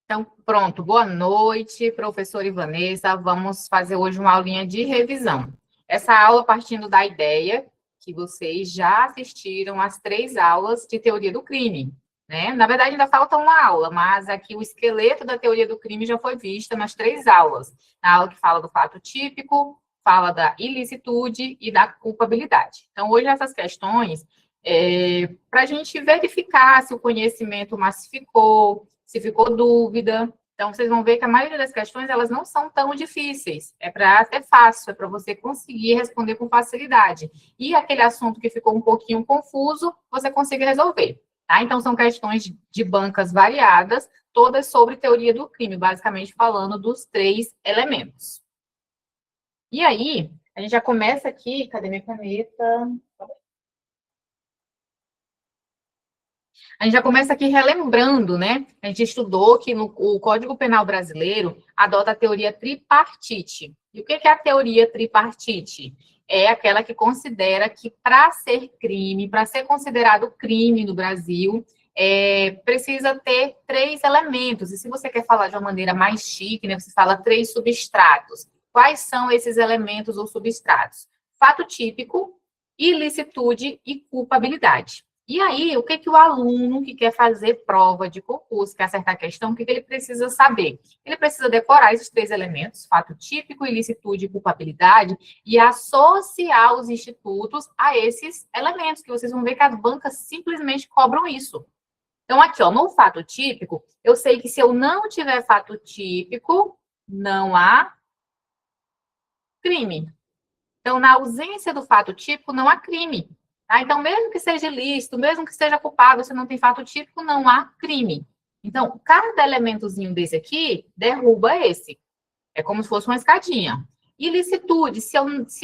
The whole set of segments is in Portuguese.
Então, pronto, boa noite, professora Ivanessa. Vamos fazer hoje uma aulinha de revisão. Essa aula partindo da ideia que vocês já assistiram às 3 aulas de teoria do crime, né? Na verdade, ainda falta uma aula, mas aqui o esqueleto da teoria do crime já foi vista nas 3 aulas. Na aula que fala do fato típico, fala da ilicitude e da culpabilidade. Então, hoje essas questões, para a gente verificar se o conhecimento massificou, se ficou dúvida. Então, vocês vão ver que a maioria das questões, elas não são tão difíceis. É para ser fácil, é para você conseguir responder com facilidade. E aquele assunto que ficou um pouquinho confuso, você consiga resolver. Tá? Então, são questões de bancas variadas, todas sobre teoria do crime, basicamente falando dos 3 elementos. E aí, a gente já começa aqui, cadê minha caneta? A gente já começa aqui relembrando, né? A gente estudou que o Código Penal brasileiro adota a teoria tripartite. E o que é a teoria tripartite? É aquela que considera que para ser crime, para ser considerado crime no Brasil, precisa ter 3 elementos. E se você quer falar de uma maneira mais chique, né, você fala 3 substratos. Quais são esses elementos ou substratos? Fato típico, ilicitude e culpabilidade. E aí, o que o aluno que quer fazer prova de concurso, quer acertar a questão, o que ele precisa saber? Ele precisa decorar esses 3 elementos, fato típico, ilicitude e culpabilidade, e associar os institutos a esses elementos, que vocês vão ver que as bancas simplesmente cobram isso. Então, aqui, ó, no fato típico, eu sei que se eu não tiver fato típico, não há crime. Então, na ausência do fato típico, não há crime. Tá? Então, mesmo que seja ilícito, mesmo que seja culpado, se não tem fato típico, não há crime. Então, cada elementozinho desse aqui derruba esse. É como se fosse uma escadinha. Ilicitude, se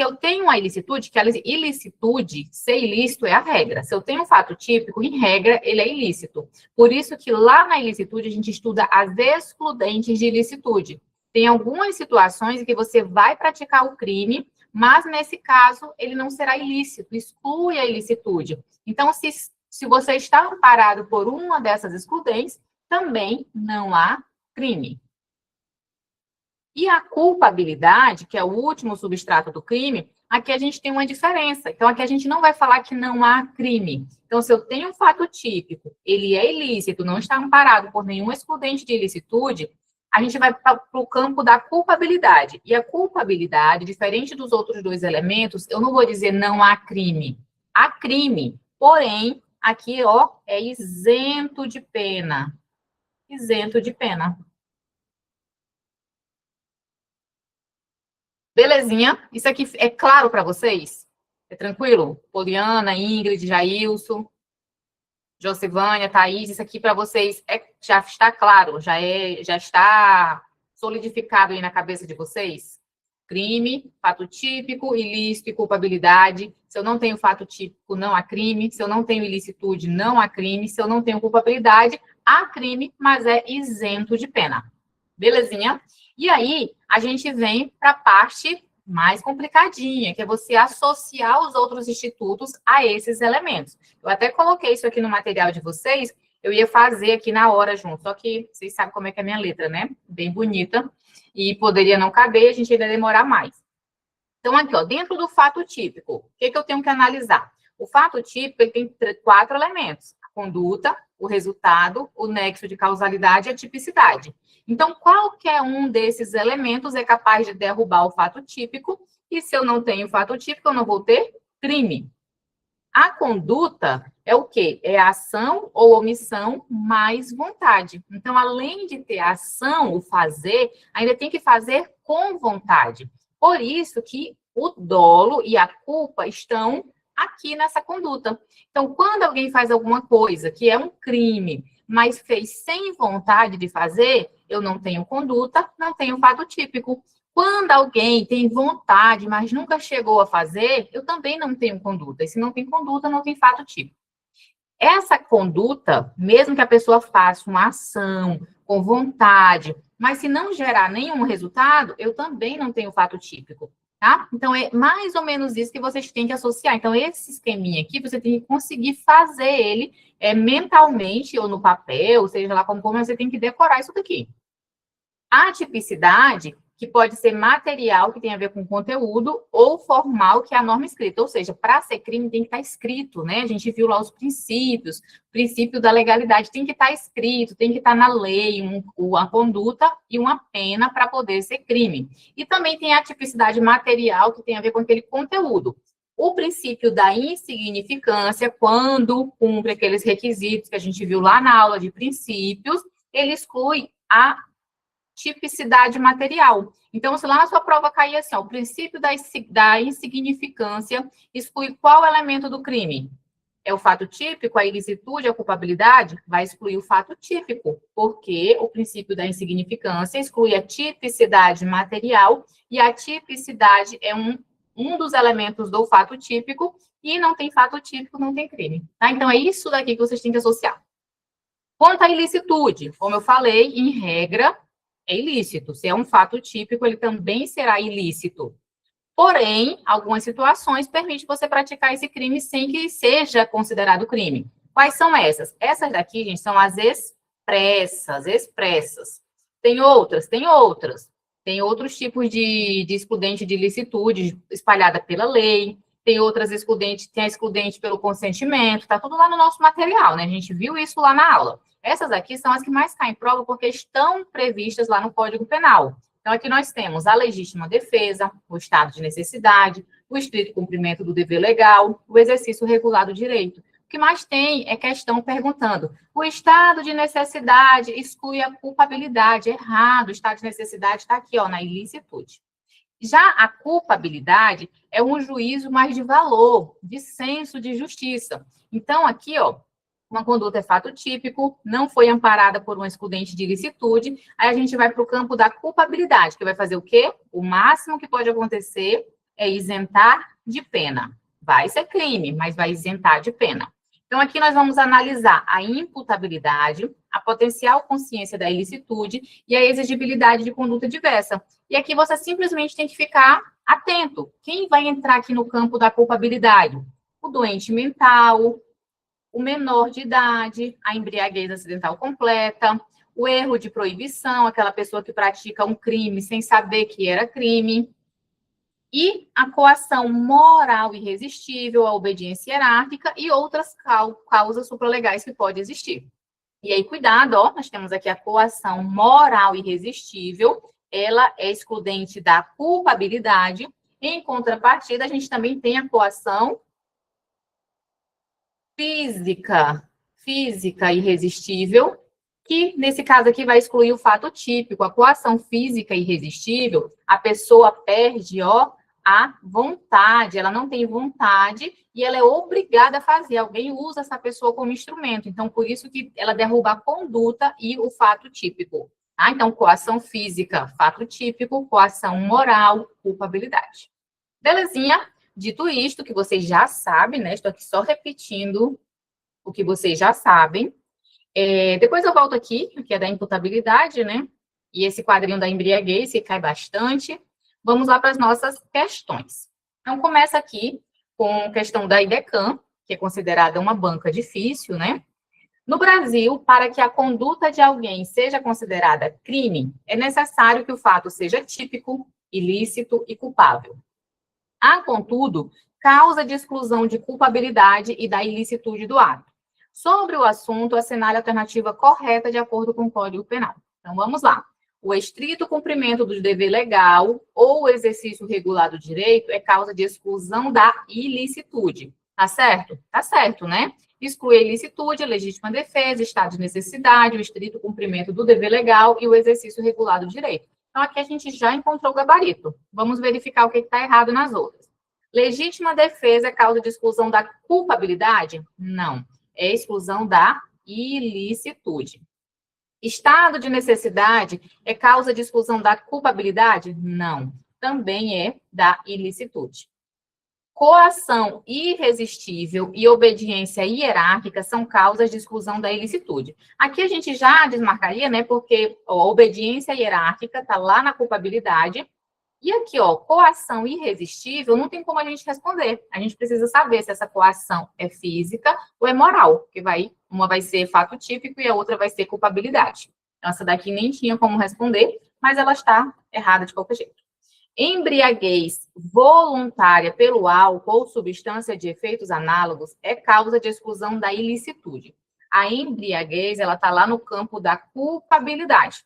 eu tenho uma ilicitude, que a ilicitude, ser ilícito é a regra. Se eu tenho um fato típico, em regra, ele é ilícito. Por isso que lá na ilicitude a gente estuda as excludentes de ilicitude. Tem algumas situações em que você vai praticar o crime, mas nesse caso ele não será ilícito, exclui a ilicitude. Então, se você está amparado por uma dessas excludentes, também não há crime. E a culpabilidade, que é o último substrato do crime, aqui a gente tem uma diferença. Então, aqui a gente não vai falar que não há crime. Então, se eu tenho um fato típico, ele é ilícito, não está amparado por nenhum excludente de ilicitude, a gente vai para o campo da culpabilidade. E a culpabilidade, diferente dos outros 2 elementos, eu não vou dizer não há crime. Há crime, porém, aqui, ó, é isento de pena. Isento de pena. Belezinha? Isso aqui é claro para vocês? É tranquilo? Poliana, Ingrid, Jailson, Josivânia, Thaís, isso aqui para vocês já está claro, já está solidificado aí na cabeça de vocês? Crime, fato típico, ilícito e culpabilidade. Se eu não tenho fato típico, não há crime. Se eu não tenho ilicitude, não há crime. Se eu não tenho culpabilidade, há crime, mas é isento de pena. Belezinha? E aí, a gente vem para a parte mais complicadinha, que é você associar os outros institutos a esses elementos. Eu até coloquei isso aqui no material de vocês, eu ia fazer aqui na hora junto, só que vocês sabem como é que é a minha letra, né? Bem bonita, e poderia não caber, a gente ainda demorar mais. Então, aqui, ó, dentro do fato típico, o que eu tenho que analisar? O fato típico, ele tem 4 elementos: a conduta, o resultado, o nexo de causalidade e a tipicidade. Então, qualquer um desses elementos é capaz de derrubar o fato típico, e se eu não tenho fato típico, eu não vou ter crime. A conduta é o quê? É a ação ou omissão mais vontade. Então, além de ter a ação, o fazer, ainda tem que fazer com vontade. Por isso que o dolo e a culpa estão aqui nessa conduta. Então, quando alguém faz alguma coisa que é um crime, mas fez sem vontade de fazer, eu não tenho conduta, não tenho fato típico. Quando alguém tem vontade, mas nunca chegou a fazer, eu também não tenho conduta. E se não tem conduta, não tem fato típico. Essa conduta, mesmo que a pessoa faça uma ação com vontade, mas se não gerar nenhum resultado, eu também não tenho fato típico. tá? Então, é mais ou menos isso que vocês têm que associar. Então, esse esqueminha aqui, você tem que conseguir fazer ele mentalmente ou no papel, seja lá como for, mas você tem que decorar isso daqui. A tipicidade, que pode ser material, que tem a ver com conteúdo, ou formal, que é a norma escrita. Ou seja, para ser crime tem que estar escrito, né? A gente viu lá os princípios, princípio da legalidade tem que estar escrito, tem que estar na lei, uma conduta e uma pena para poder ser crime. E também tem a tipicidade material, que tem a ver com aquele conteúdo. O princípio da insignificância, quando cumpre aqueles requisitos que a gente viu lá na aula de princípios, ele exclui a tipicidade material. Então, se lá na sua prova cair assim, ó, o princípio da insignificância exclui qual elemento do crime? É o fato típico, a ilicitude, a culpabilidade? Vai excluir o fato típico, porque o princípio da insignificância exclui a tipicidade material, e a tipicidade é um dos elementos do fato típico, e não tem fato típico, não tem crime. Tá? Então, é isso daqui que vocês têm que associar. Quanto à ilicitude, como eu falei, em regra, é ilícito. Se é um fato típico, ele também será ilícito. Porém, algumas situações permitem você praticar esse crime sem que seja considerado crime. Quais são essas? Essas daqui, gente, são as expressas. Tem outras. Tem outros tipos de excludente de ilicitude espalhada pela lei. Tem outras excludentes, tem a excludente pelo consentimento. Tá tudo lá no nosso material, né? A gente viu isso lá na aula. Essas aqui são as que mais caem em prova porque estão previstas lá no Código Penal. Então, aqui nós temos a legítima defesa, o estado de necessidade, o estrito cumprimento do dever legal, o exercício regular do direito. O que mais tem é questão perguntando: o estado de necessidade exclui a culpabilidade? Errado, o estado de necessidade está aqui, ó, na ilicitude. Já a culpabilidade é um juízo mais de valor, de senso de justiça. Então, aqui, ó, uma conduta é fato típico, não foi amparada por um excludente de ilicitude, aí a gente vai para o campo da culpabilidade, que vai fazer o quê? O máximo que pode acontecer é isentar de pena. Vai ser crime, mas vai isentar de pena. Então, aqui nós vamos analisar a imputabilidade, a potencial consciência da ilicitude e a exigibilidade de conduta diversa. E aqui você simplesmente tem que ficar atento. Quem vai entrar aqui no campo da culpabilidade? O doente mental, o menor de idade, a embriaguez acidental completa, o erro de proibição, aquela pessoa que pratica um crime sem saber que era crime, e a coação moral irresistível, a obediência hierárquica e outras causas supralegais que podem existir. E aí, cuidado, ó, nós temos aqui a coação moral irresistível, ela é excludente da culpabilidade. Em contrapartida, a gente também tem a coação física irresistível, que nesse caso aqui vai excluir o fato típico. A coação física irresistível, a pessoa perde, ó, a vontade, ela não tem vontade e ela é obrigada a fazer. Alguém usa essa pessoa como instrumento. Então, por isso que ela derruba a conduta e o fato típico. Tá? Então, coação física, fato típico, coação moral, culpabilidade. Belezinha? Dito isto, que vocês já sabem, né? Estou aqui só repetindo o que vocês já sabem. Depois eu volto aqui, que é da imputabilidade, né? E esse quadrinho da embriaguez, que cai bastante. Vamos lá para as nossas questões. Então, começa aqui com a questão da IDECAM, que é considerada uma banca difícil, né? No Brasil, para que a conduta de alguém seja considerada crime, é necessário que o fato seja típico, ilícito e culpável. Há, contudo, causa de exclusão de culpabilidade e da ilicitude do ato. Sobre o assunto, assinale a alternativa correta de acordo com o Código Penal. Então, vamos lá. O estrito cumprimento do dever legal ou o exercício regular do direito é causa de exclusão da ilicitude. Tá certo? Tá certo, né? Exclui a ilicitude, a legítima defesa, estado de necessidade, o estrito cumprimento do dever legal e o exercício regular do direito. Então, aqui a gente já encontrou o gabarito. Vamos verificar o que está errado nas outras. Legítima defesa é causa de exclusão da culpabilidade? Não. É exclusão da ilicitude. Estado de necessidade é causa de exclusão da culpabilidade? Não. Também é da ilicitude. Coação irresistível e obediência hierárquica são causas de exclusão da ilicitude. Aqui a gente já desmarcaria, né? Porque a obediência hierárquica está lá na culpabilidade E aqui, ó, coação irresistível, não tem como a gente responder. A gente precisa saber se essa coação é física ou é moral, porque uma vai ser fato típico e a outra vai ser culpabilidade. Então, essa daqui nem tinha como responder, mas ela está errada de qualquer jeito. Embriaguez voluntária pelo álcool ou substância de efeitos análogos é causa de exclusão da ilicitude. A embriaguez, ela está lá no campo da culpabilidade.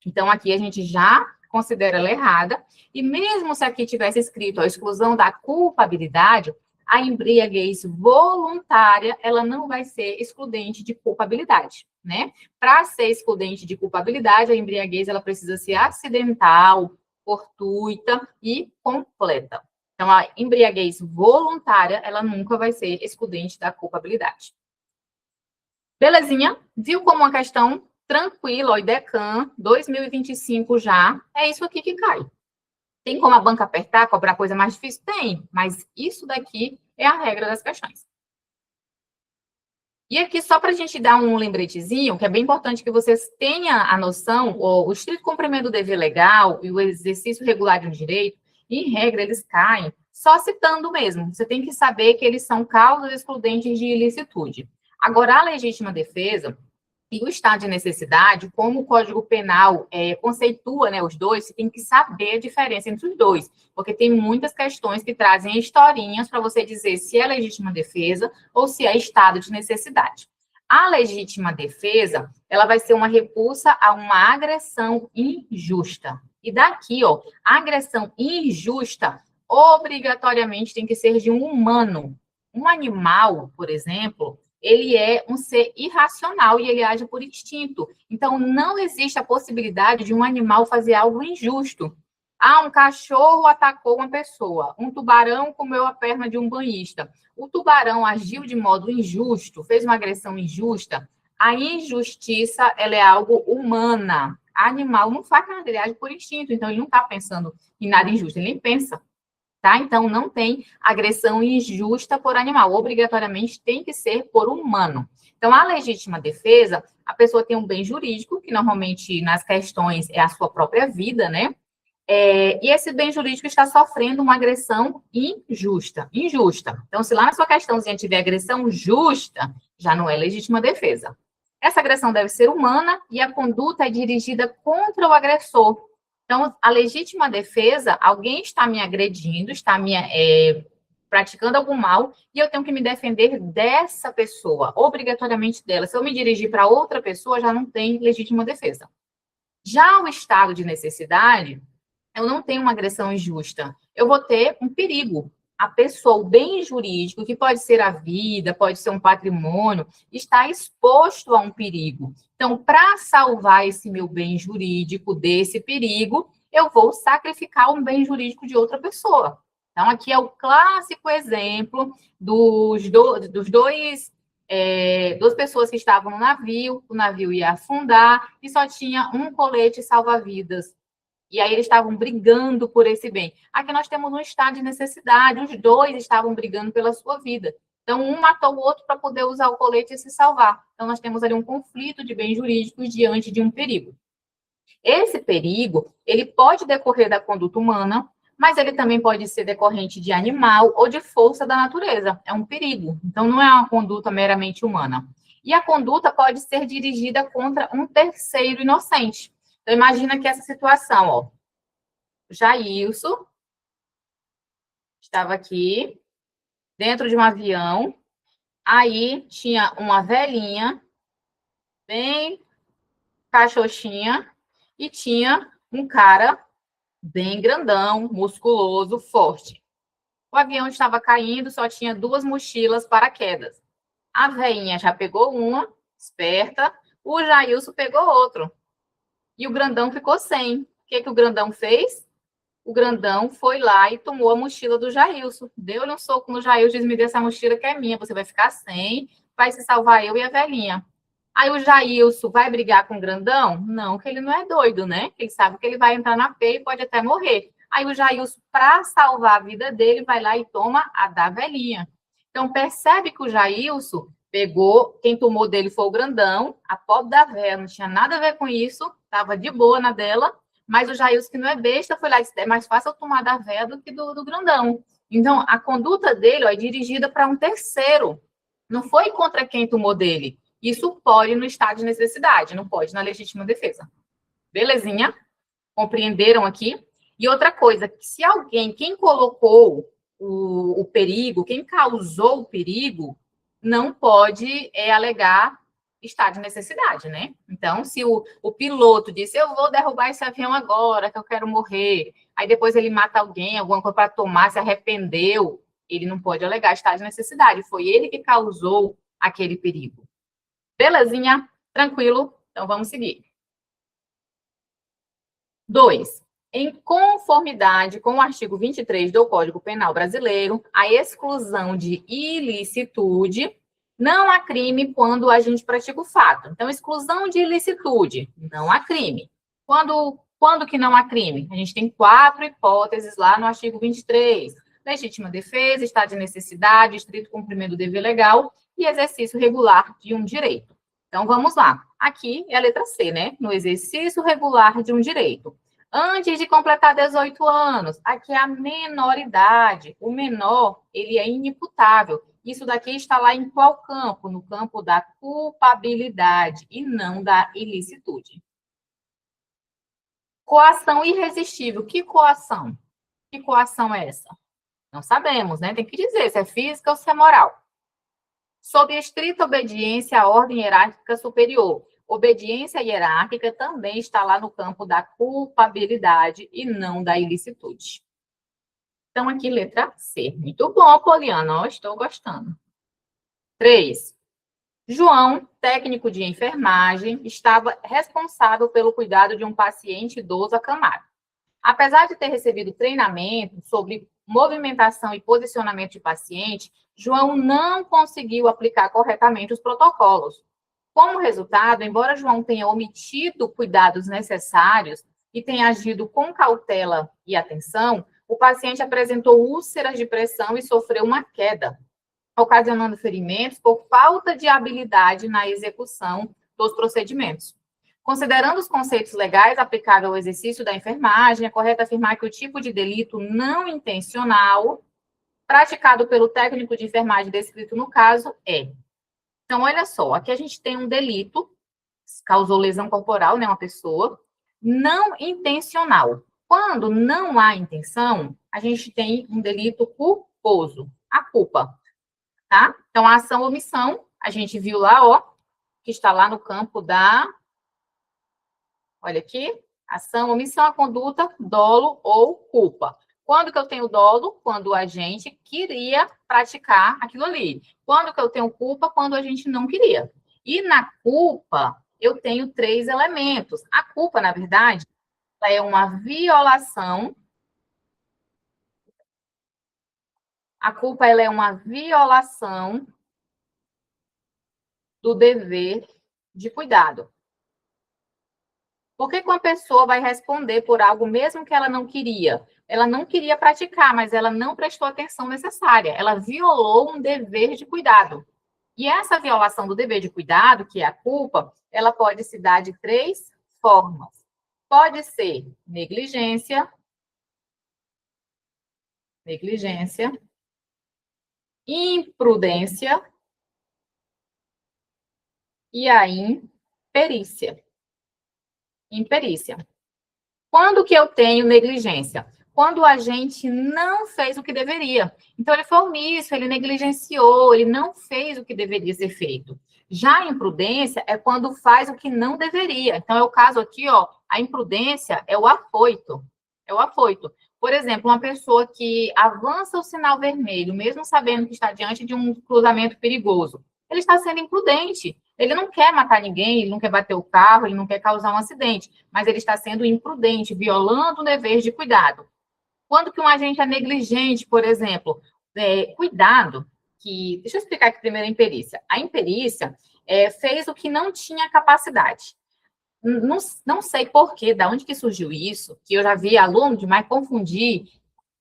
Então, aqui a gente já considera ela errada, e mesmo se aqui tivesse escrito a exclusão da culpabilidade, a embriaguez voluntária, ela não vai ser excludente de culpabilidade, né? Para ser excludente de culpabilidade, a embriaguez, ela precisa ser acidental, fortuita e completa. Então, a embriaguez voluntária, ela nunca vai ser excludente da culpabilidade. Belezinha? Viu como uma questão tranquila, ó, IDECAN, 2025 já, é isso aqui que cai. Tem como a banca apertar, cobrar coisa mais difícil? Tem, mas isso daqui é a regra das questões. E aqui, só para a gente dar um lembretezinho, que é bem importante que vocês tenham a noção, o estrito cumprimento do dever legal e o exercício regular de um direito, em regra, eles caem só citando mesmo. Você tem que saber que eles são causas excludentes de ilicitude. Agora, a legítima defesa e o estado de necessidade, como o Código Penal conceitua, né, os dois, você tem que saber a diferença entre os dois, porque tem muitas questões que trazem historinhas para você dizer se é legítima defesa ou se é estado de necessidade. A legítima defesa, ela vai ser uma repulsa a uma agressão injusta. E daqui, ó, a agressão injusta obrigatoriamente tem que ser de um humano. Um animal, por exemplo, ele é um ser irracional e ele age por instinto. Então, não existe a possibilidade de um animal fazer algo injusto. Ah, um cachorro atacou uma pessoa, um tubarão comeu a perna de um banhista. O tubarão agiu de modo injusto, fez uma agressão injusta. A injustiça, ela é algo humana. Animal não faz nada, ele age por instinto, então ele não está pensando em nada injusto, ele nem pensa. Tá? Então, não tem agressão injusta por animal. Obrigatoriamente tem que ser por humano. Então, a legítima defesa, a pessoa tem um bem jurídico, que normalmente nas questões é a sua própria vida, né? E esse bem jurídico está sofrendo uma agressão injusta. Então, se lá na sua questãozinha tiver agressão justa, já não é legítima defesa. Essa agressão deve ser humana e a conduta é dirigida contra o agressor. Então, a legítima defesa, alguém está me agredindo, está me praticando algum mal, e eu tenho que me defender dessa pessoa, obrigatoriamente dela. Se eu me dirigir para outra pessoa, já não tem legítima defesa. Já o estado de necessidade, eu não tenho uma agressão injusta, eu vou ter um perigo. A pessoa, o bem jurídico, que pode ser a vida, pode ser um patrimônio, está exposto a um perigo. Então, para salvar esse meu bem jurídico desse perigo, eu vou sacrificar um bem jurídico de outra pessoa. Então, aqui é o clássico exemplo duas pessoas que estavam no navio, o navio ia afundar e só tinha um colete salva-vidas. E aí eles estavam brigando por esse bem. Aqui nós temos um estado de necessidade, os dois estavam brigando pela sua vida. Então, um matou o outro para poder usar o colete e se salvar. Então, nós temos ali um conflito de bens jurídicos diante de um perigo. Esse perigo, ele pode decorrer da conduta humana, mas ele também pode ser decorrente de animal ou de força da natureza. É um perigo. Então, não é uma conduta meramente humana. E a conduta pode ser dirigida contra um terceiro inocente. Então, imagina que essa situação, ó, Jailson estava aqui, dentro de um avião, aí tinha uma velhinha, bem caixoxinha, e tinha um cara bem grandão, musculoso, forte. O avião estava caindo, só tinha 2 mochilas paraquedas. A velhinha já pegou uma, esperta, o Jailson pegou outro. E o grandão ficou sem. O que o grandão fez? O grandão foi lá e tomou a mochila do Jailson. Deu-lhe um soco no Jailson e disse: me dê essa mochila que é minha, você vai ficar sem, vai se salvar eu e a velhinha. Aí o Jailson vai brigar com o grandão? Não, que ele não é doido, né? Ele sabe que ele vai entrar na P e pode até morrer. Aí o Jailson, para salvar a vida dele, vai lá e toma a da velhinha. Então, percebe que o Jailson pegou, quem tomou dele foi o grandão, a pobre da velha não tinha nada a ver com isso, estava de boa na dela, Mas o Jailson, que não é besta, foi lá e disse, é mais fácil eu tomar da véia do que do grandão. Então, a conduta dele, ó, é dirigida para um terceiro. Não foi contra quem tomou dele. Isso pode no estado de necessidade, não pode na legítima defesa. Belezinha? Compreenderam aqui? E outra coisa, se alguém, quem colocou o perigo, quem causou o perigo, não pode alegar estado de necessidade, né? Então, se o piloto disse, eu vou derrubar esse avião agora, que eu quero morrer, aí depois ele mata alguém, alguma coisa para tomar, se arrependeu, ele não pode alegar estado de necessidade. Foi ele que causou aquele perigo. Belezinha? Tranquilo? Então, vamos seguir. 2. Em conformidade com o artigo 23 do Código Penal Brasileiro, a exclusão de ilicitude não há crime quando a gente pratica o fato. Então, exclusão de ilicitude, não há crime. Quando que não há crime? A gente tem 4 hipóteses lá no artigo 23. Legítima defesa, estado de necessidade, estrito cumprimento do dever legal e exercício regular de um direito. Então, vamos lá. Aqui é a letra C, né? No exercício regular de um direito. Antes de completar 18 anos, aqui é a menoridade. O menor, ele é inimputável. Isso daqui está lá em qual campo? No campo da culpabilidade e não da ilicitude. Coação irresistível. Que coação? Que coação é essa? Não sabemos, né? Tem que dizer se é física ou se é moral. Sob estrita obediência à ordem hierárquica superior. Obediência hierárquica também está lá no campo da culpabilidade e não da ilicitude. Então, aqui, letra C. Muito bom, Poliana. Estou gostando. 3. João, técnico de enfermagem, estava responsável pelo cuidado de um paciente idoso acamado. Apesar de ter recebido treinamento sobre movimentação e posicionamento de paciente, João não conseguiu aplicar corretamente os protocolos. Como resultado, embora João tenha omitido cuidados necessários e tenha agido com cautela e atenção, o paciente apresentou úlceras de pressão e sofreu uma queda, ocasionando ferimentos por falta de habilidade na execução dos procedimentos. Considerando os conceitos legais aplicáveis ao exercício da enfermagem, é correto afirmar que o tipo de delito não intencional praticado pelo técnico de enfermagem descrito no caso é. Então, olha só, aqui a gente tem um delito, causou lesão corporal, né, uma pessoa, não intencional. Quando não há intenção, a gente tem um delito culposo, a culpa, tá? Então, a ação ou omissão, a gente viu lá, ó, que está lá no campo da... Olha aqui, ação, omissão, a conduta, dolo ou culpa. Quando que eu tenho dolo? Quando a gente queria praticar aquilo ali. Quando que eu tenho culpa? Quando a gente não queria. E na culpa, eu tenho 3 elementos. A culpa, na verdade, ela é uma violação. A culpa, ela é uma violação do dever de cuidado. Por que uma pessoa vai responder por algo mesmo que ela não queria? Ela não queria praticar, mas ela não prestou atenção necessária. Ela violou um dever de cuidado. E essa violação do dever de cuidado, que é a culpa, ela pode se dar de 3 formas. Pode ser negligência, imprudência e a imperícia. Imperícia. Quando que eu tenho negligência? Quando a gente não fez o que deveria. Então, ele foi omisso, ele negligenciou, ele não fez o que deveria ser feito. Já a imprudência é quando faz o que não deveria. Então, é o caso aqui, ó, a imprudência é o afoito. É o afoito. Por exemplo, uma pessoa que avança o sinal vermelho, mesmo sabendo que está diante de um cruzamento perigoso, ele está sendo imprudente. Ele não quer matar ninguém, ele não quer bater o carro, ele não quer causar um acidente, mas ele está sendo imprudente, violando o dever de cuidado. Quando que um agente é negligente, por exemplo, cuidado, que... Deixa eu explicar aqui primeiro a imperícia. A imperícia fez o que não tinha capacidade. Não sei por quê, da onde que surgiu isso, que eu já vi aluno demais confundir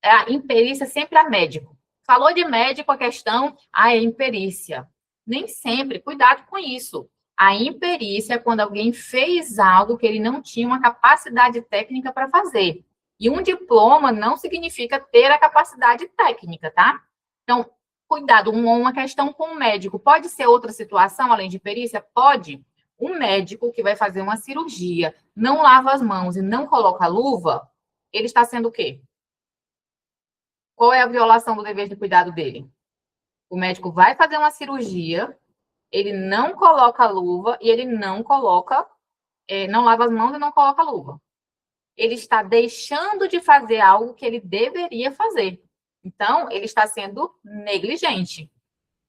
a imperícia sempre a médico. Falou de médico, a questão, é imperícia. Nem sempre, cuidado com isso. A imperícia é quando alguém fez algo que ele não tinha uma capacidade técnica para fazer. E um diploma não significa ter a capacidade técnica, tá? Então, cuidado, uma questão com o médico. Pode ser outra situação, além de perícia? Pode. Um médico que vai fazer uma cirurgia, não lava as mãos e não coloca luva, ele está sendo o quê? Qual é a violação do dever de cuidado dele? O médico vai fazer uma cirurgia, ele não coloca luva e ele não coloca, não lava as mãos e não coloca luva. Ele está deixando de fazer algo que ele deveria fazer. Então, ele está sendo negligente.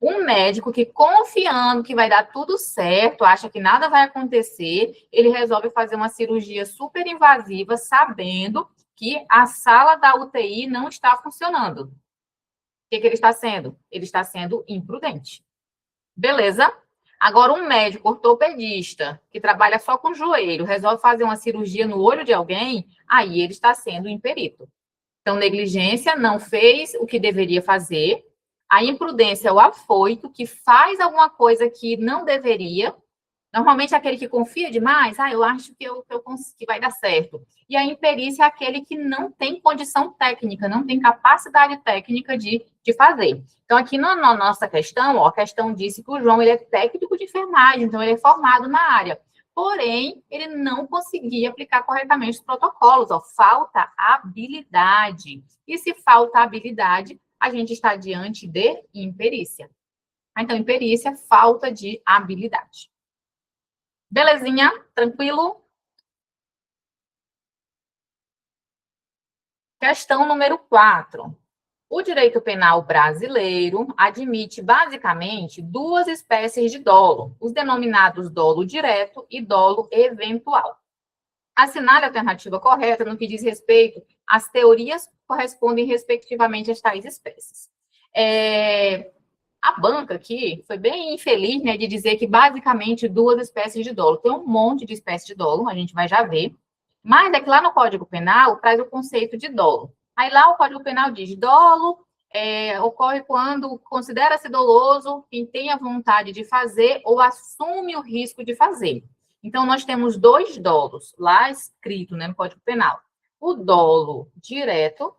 Um médico que, confiando que vai dar tudo certo, acha que nada vai acontecer, ele resolve fazer uma cirurgia super invasiva, sabendo que a sala da UTI não está funcionando. O que ele está sendo? Ele está sendo imprudente. Beleza? Agora, um médico ortopedista que trabalha só com joelho, resolve fazer uma cirurgia no olho de alguém, aí ele está sendo imperito. Então, negligência, não fez o que deveria fazer. A imprudência é o afoito, que faz alguma coisa que não deveria. Normalmente, aquele que confia demais, eu acho que vai dar certo. E a imperícia é aquele que não tem condição técnica, não tem capacidade técnica de fazer. Então, aqui na nossa questão, a questão disse que o João ele é técnico de enfermagem, então ele é formado na área. Porém, ele não conseguia aplicar corretamente os protocolos, falta habilidade. E se falta habilidade, a gente está diante de imperícia. Então, imperícia, falta de habilidade. Belezinha? Tranquilo? Questão número 4. O direito penal brasileiro admite, basicamente, duas espécies de dolo, os denominados dolo direto e dolo eventual. Assinale a alternativa correta no que diz respeito às teorias que correspondem respectivamente às tais espécies. A banca aqui foi bem infeliz, né, de dizer que, basicamente, duas espécies de dolo. Tem um monte de espécies de dolo, a gente vai já ver. Mas é que lá no Código Penal traz o conceito de dolo. Aí lá o Código Penal diz, dolo ocorre quando considera-se doloso quem tem a vontade de fazer ou assume o risco de fazer. Então, nós temos dois dolos lá escrito, né, no Código Penal. O dolo direto,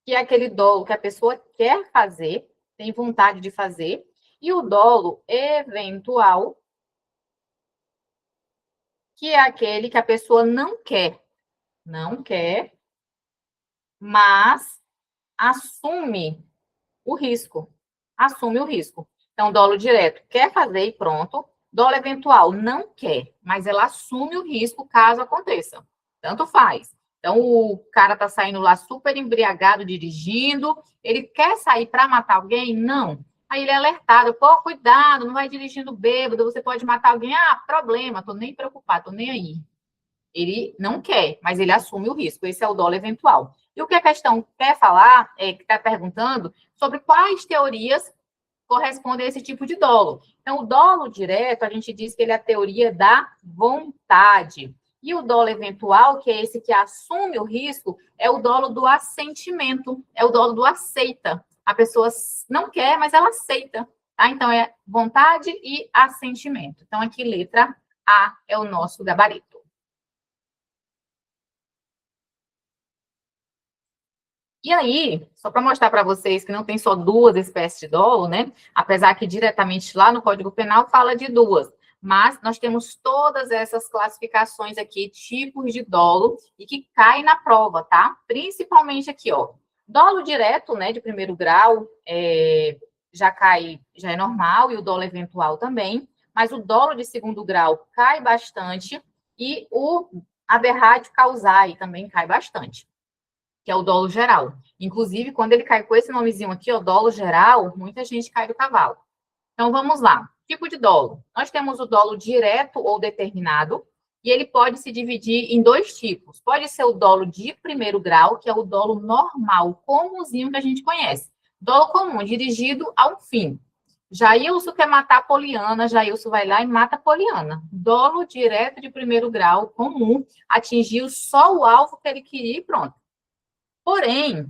que é aquele dolo que a pessoa quer fazer, tem vontade de fazer, e o dolo eventual, que é aquele que a pessoa não quer, mas assume o risco. Então, dolo direto quer fazer e pronto. Dolo eventual não quer, mas ela assume o risco caso aconteça. Tanto faz. Então, o cara está saindo lá super embriagado, dirigindo. Ele quer sair para matar alguém? Não. Aí ele é alertado. Pô, cuidado, não vai dirigindo bêbado, você pode matar alguém. Problema, tô nem preocupado, tô nem aí. Ele não quer, mas ele assume o risco. Esse é o dolo eventual. E o que a questão quer falar, que está perguntando, sobre quais teorias correspondem a esse tipo de dolo. Então, o dolo direto, a gente diz que ele é a teoria da vontade. E o dolo eventual, que é esse que assume o risco, é o dolo do assentimento, é o dolo do aceita. A pessoa não quer, mas ela aceita. Tá? Então, é vontade e assentimento. Então, aqui, letra A é o nosso gabarito. E aí, só para mostrar para vocês que não tem só duas espécies de dolo, né? Apesar que diretamente lá no Código Penal fala de duas. Mas nós temos todas essas classificações aqui, tipos de dolo, e que caem na prova, tá? Principalmente aqui, ó. Dolo direto, né, de primeiro grau, já é normal, e o dolo eventual também. Mas o dolo de segundo grau cai bastante, e o aberratio causae também cai bastante, que é o dolo geral. Inclusive, quando ele cai com esse nomezinho aqui, ó, dolo geral, muita gente cai do cavalo. Então, vamos lá. Tipo de dolo. Nós temos o dolo direto ou determinado, e ele pode se dividir em dois tipos. Pode ser o dolo de primeiro grau, que é o dolo normal, comumzinho que a gente conhece. Dolo comum, dirigido ao fim. Jailson quer matar a Poliana, Jailson vai lá e mata a Poliana. Dolo direto de primeiro grau, comum, atingiu só o alvo que ele queria e pronto. Porém,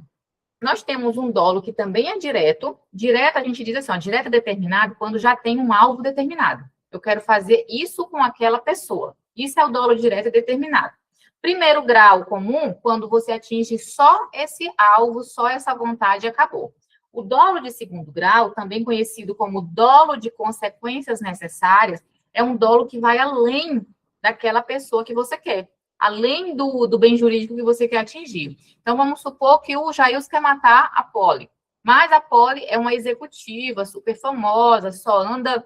Nós temos um dolo que também é direto. Direto, a gente diz assim, ó, direto determinado, quando já tem um alvo determinado. Eu quero fazer isso com aquela pessoa. Isso é o dolo direto determinado. Primeiro grau comum, quando você atinge só esse alvo, só essa vontade e acabou. O dolo de segundo grau, também conhecido como dolo de consequências necessárias, é um dolo que vai além daquela pessoa que você quer, além do bem jurídico que você quer atingir. Então, vamos supor que o Jailson quer matar a Polly, mas a Polly é uma executiva super famosa, só anda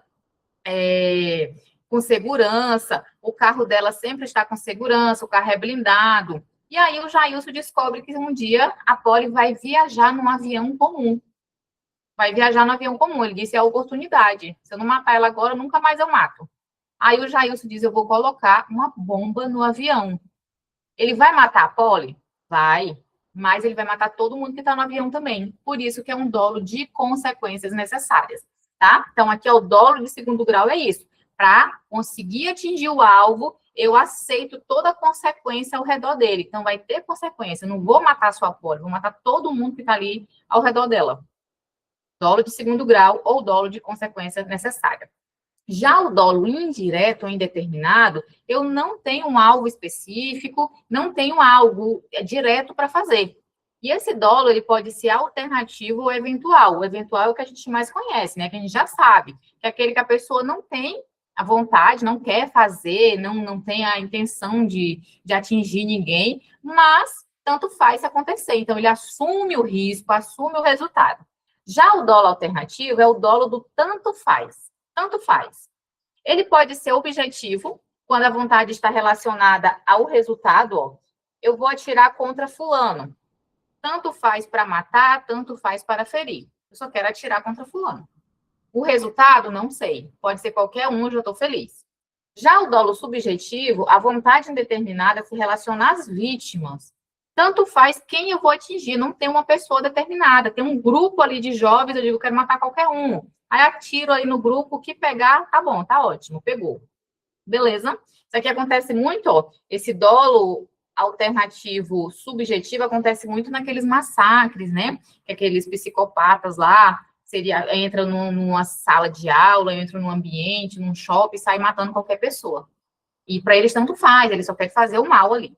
com segurança, o carro dela sempre está com segurança, o carro é blindado. E aí o Jailson descobre que um dia a Polly vai viajar num avião comum. Vai viajar no avião comum. Ele disse, é a oportunidade. Se eu não matar ela agora, nunca mais eu mato. Aí o Jailson diz, eu vou colocar uma bomba no avião. Ele vai matar a Polly? Vai. Mas ele vai matar todo mundo que está no avião também. Por isso que é um dolo de consequências necessárias, tá? Então, aqui é o dolo de segundo grau, é isso. Para conseguir atingir o alvo, eu aceito toda a consequência ao redor dele. Então, vai ter consequência. Eu não vou matar só a Polly, vou matar todo mundo que está ali ao redor dela. Dolo de segundo grau ou dolo de consequência necessária. Já o dolo indireto ou indeterminado, eu não tenho um alvo específico, não tenho algo direto para fazer. E esse dolo, ele pode ser alternativo ou eventual. O eventual é o que a gente mais conhece, né? Que a gente já sabe. Que é aquele que a pessoa não tem a vontade, não quer fazer, não tem a intenção de atingir ninguém, mas tanto faz acontecer. Então, ele assume o risco, assume o resultado. Já o dolo alternativo é o dolo do tanto faz. Tanto faz. Ele pode ser objetivo, quando a vontade está relacionada ao resultado, ó. Eu vou atirar contra fulano. Tanto faz para matar, tanto faz para ferir. Eu só quero atirar contra fulano. O resultado, não sei. Pode ser qualquer um, eu já estou feliz. Já o dolo subjetivo, a vontade indeterminada se relaciona às vítimas. Tanto faz quem eu vou atingir, não tem uma pessoa determinada. Tem um grupo ali de jovens, eu digo, eu quero matar qualquer um. Aí atiro aí no grupo, o que pegar, tá bom, tá ótimo, pegou. Beleza? Isso aqui acontece muito, ó. Esse dolo alternativo subjetivo acontece muito naqueles massacres, né? Que aqueles psicopatas lá entra numa sala de aula, entra num ambiente, num shopping, sai matando qualquer pessoa. E para eles tanto faz, eles só querem fazer o mal ali.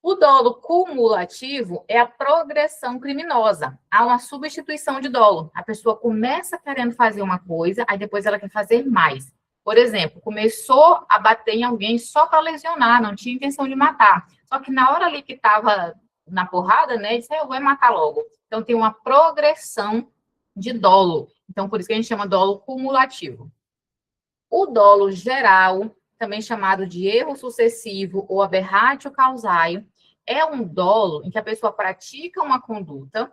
O dolo cumulativo é a progressão criminosa. Há uma substituição de dolo. A pessoa começa querendo fazer uma coisa, aí depois ela quer fazer mais. Por exemplo, começou a bater em alguém só para lesionar, não tinha intenção de matar. Só que na hora ali que estava na porrada, né, disse, eu vou matar logo. Então, tem uma progressão de dolo. Então, por isso que a gente chama dolo cumulativo. O dolo geral, também chamado de erro sucessivo ou aberratio causae, é um dolo em que a pessoa pratica uma conduta,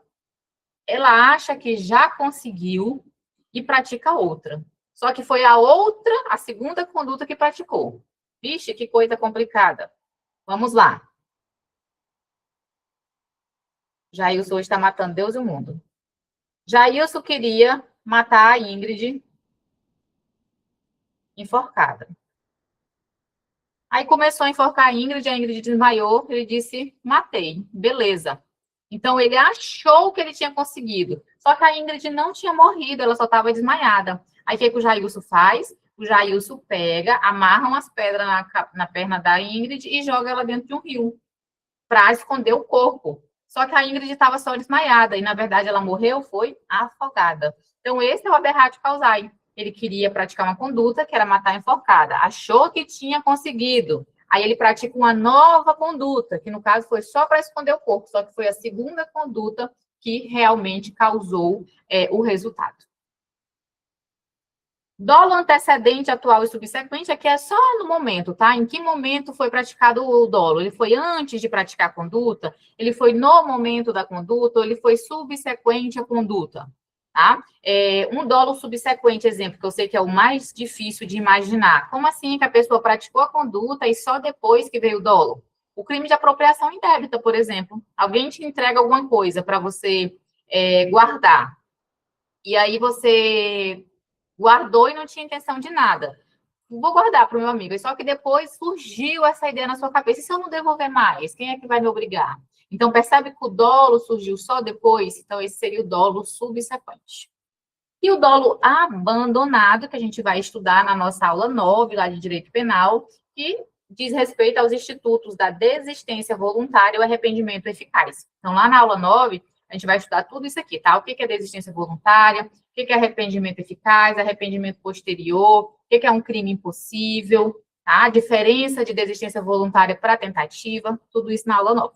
ela acha que já conseguiu e pratica outra. Só que foi a segunda conduta que praticou. Vixe, que coisa complicada. Vamos lá. Jailson hoje está matando Deus e o mundo. Jailson queria matar a Ingrid enforcada. Aí começou a enforcar a Ingrid desmaiou, ele disse, matei, beleza. Então, ele achou que ele tinha conseguido. Só que a Ingrid não tinha morrido, ela só estava desmaiada. Aí, o que o Jailson faz? O Jailson pega, amarra umas pedras na perna da Ingrid e joga ela dentro de um rio para esconder o corpo. Só que a Ingrid estava só desmaiada e, na verdade, ela morreu, foi afogada. Então, esse é o aberratio causae. Ele queria praticar uma conduta, que era matar a enforcada. Achou que tinha conseguido. Aí ele pratica uma nova conduta, que no caso foi só para esconder o corpo, só que foi a segunda conduta que realmente causou o resultado. Dolo antecedente, atual e subsequente, aqui é só no momento, tá? Em que momento foi praticado o dolo? Ele foi antes de praticar a conduta? Ele foi no momento da conduta? Ou ele foi subsequente à conduta? Tá? Um dolo subsequente, exemplo, que eu sei que é o mais difícil de imaginar. Como assim que a pessoa praticou a conduta e só depois que veio o dolo? O crime de apropriação indébita, por exemplo. Alguém te entrega alguma coisa para você guardar. E aí você guardou e não tinha intenção de nada. Vou guardar para o meu amigo. Só que depois surgiu essa ideia na sua cabeça. E se eu não devolver mais? Quem é que vai me obrigar? Então, percebe que o dolo surgiu só depois? Então, esse seria o dolo subsequente. E o dolo abandonado, que a gente vai estudar na nossa aula 9, lá de Direito Penal, que diz respeito aos institutos da desistência voluntária e o arrependimento eficaz. Então, lá na aula 9, a gente vai estudar tudo isso aqui, tá? O que é desistência voluntária, o que é arrependimento eficaz, arrependimento posterior, o que é um crime impossível, tá? A diferença de desistência voluntária para tentativa, tudo isso na aula 9.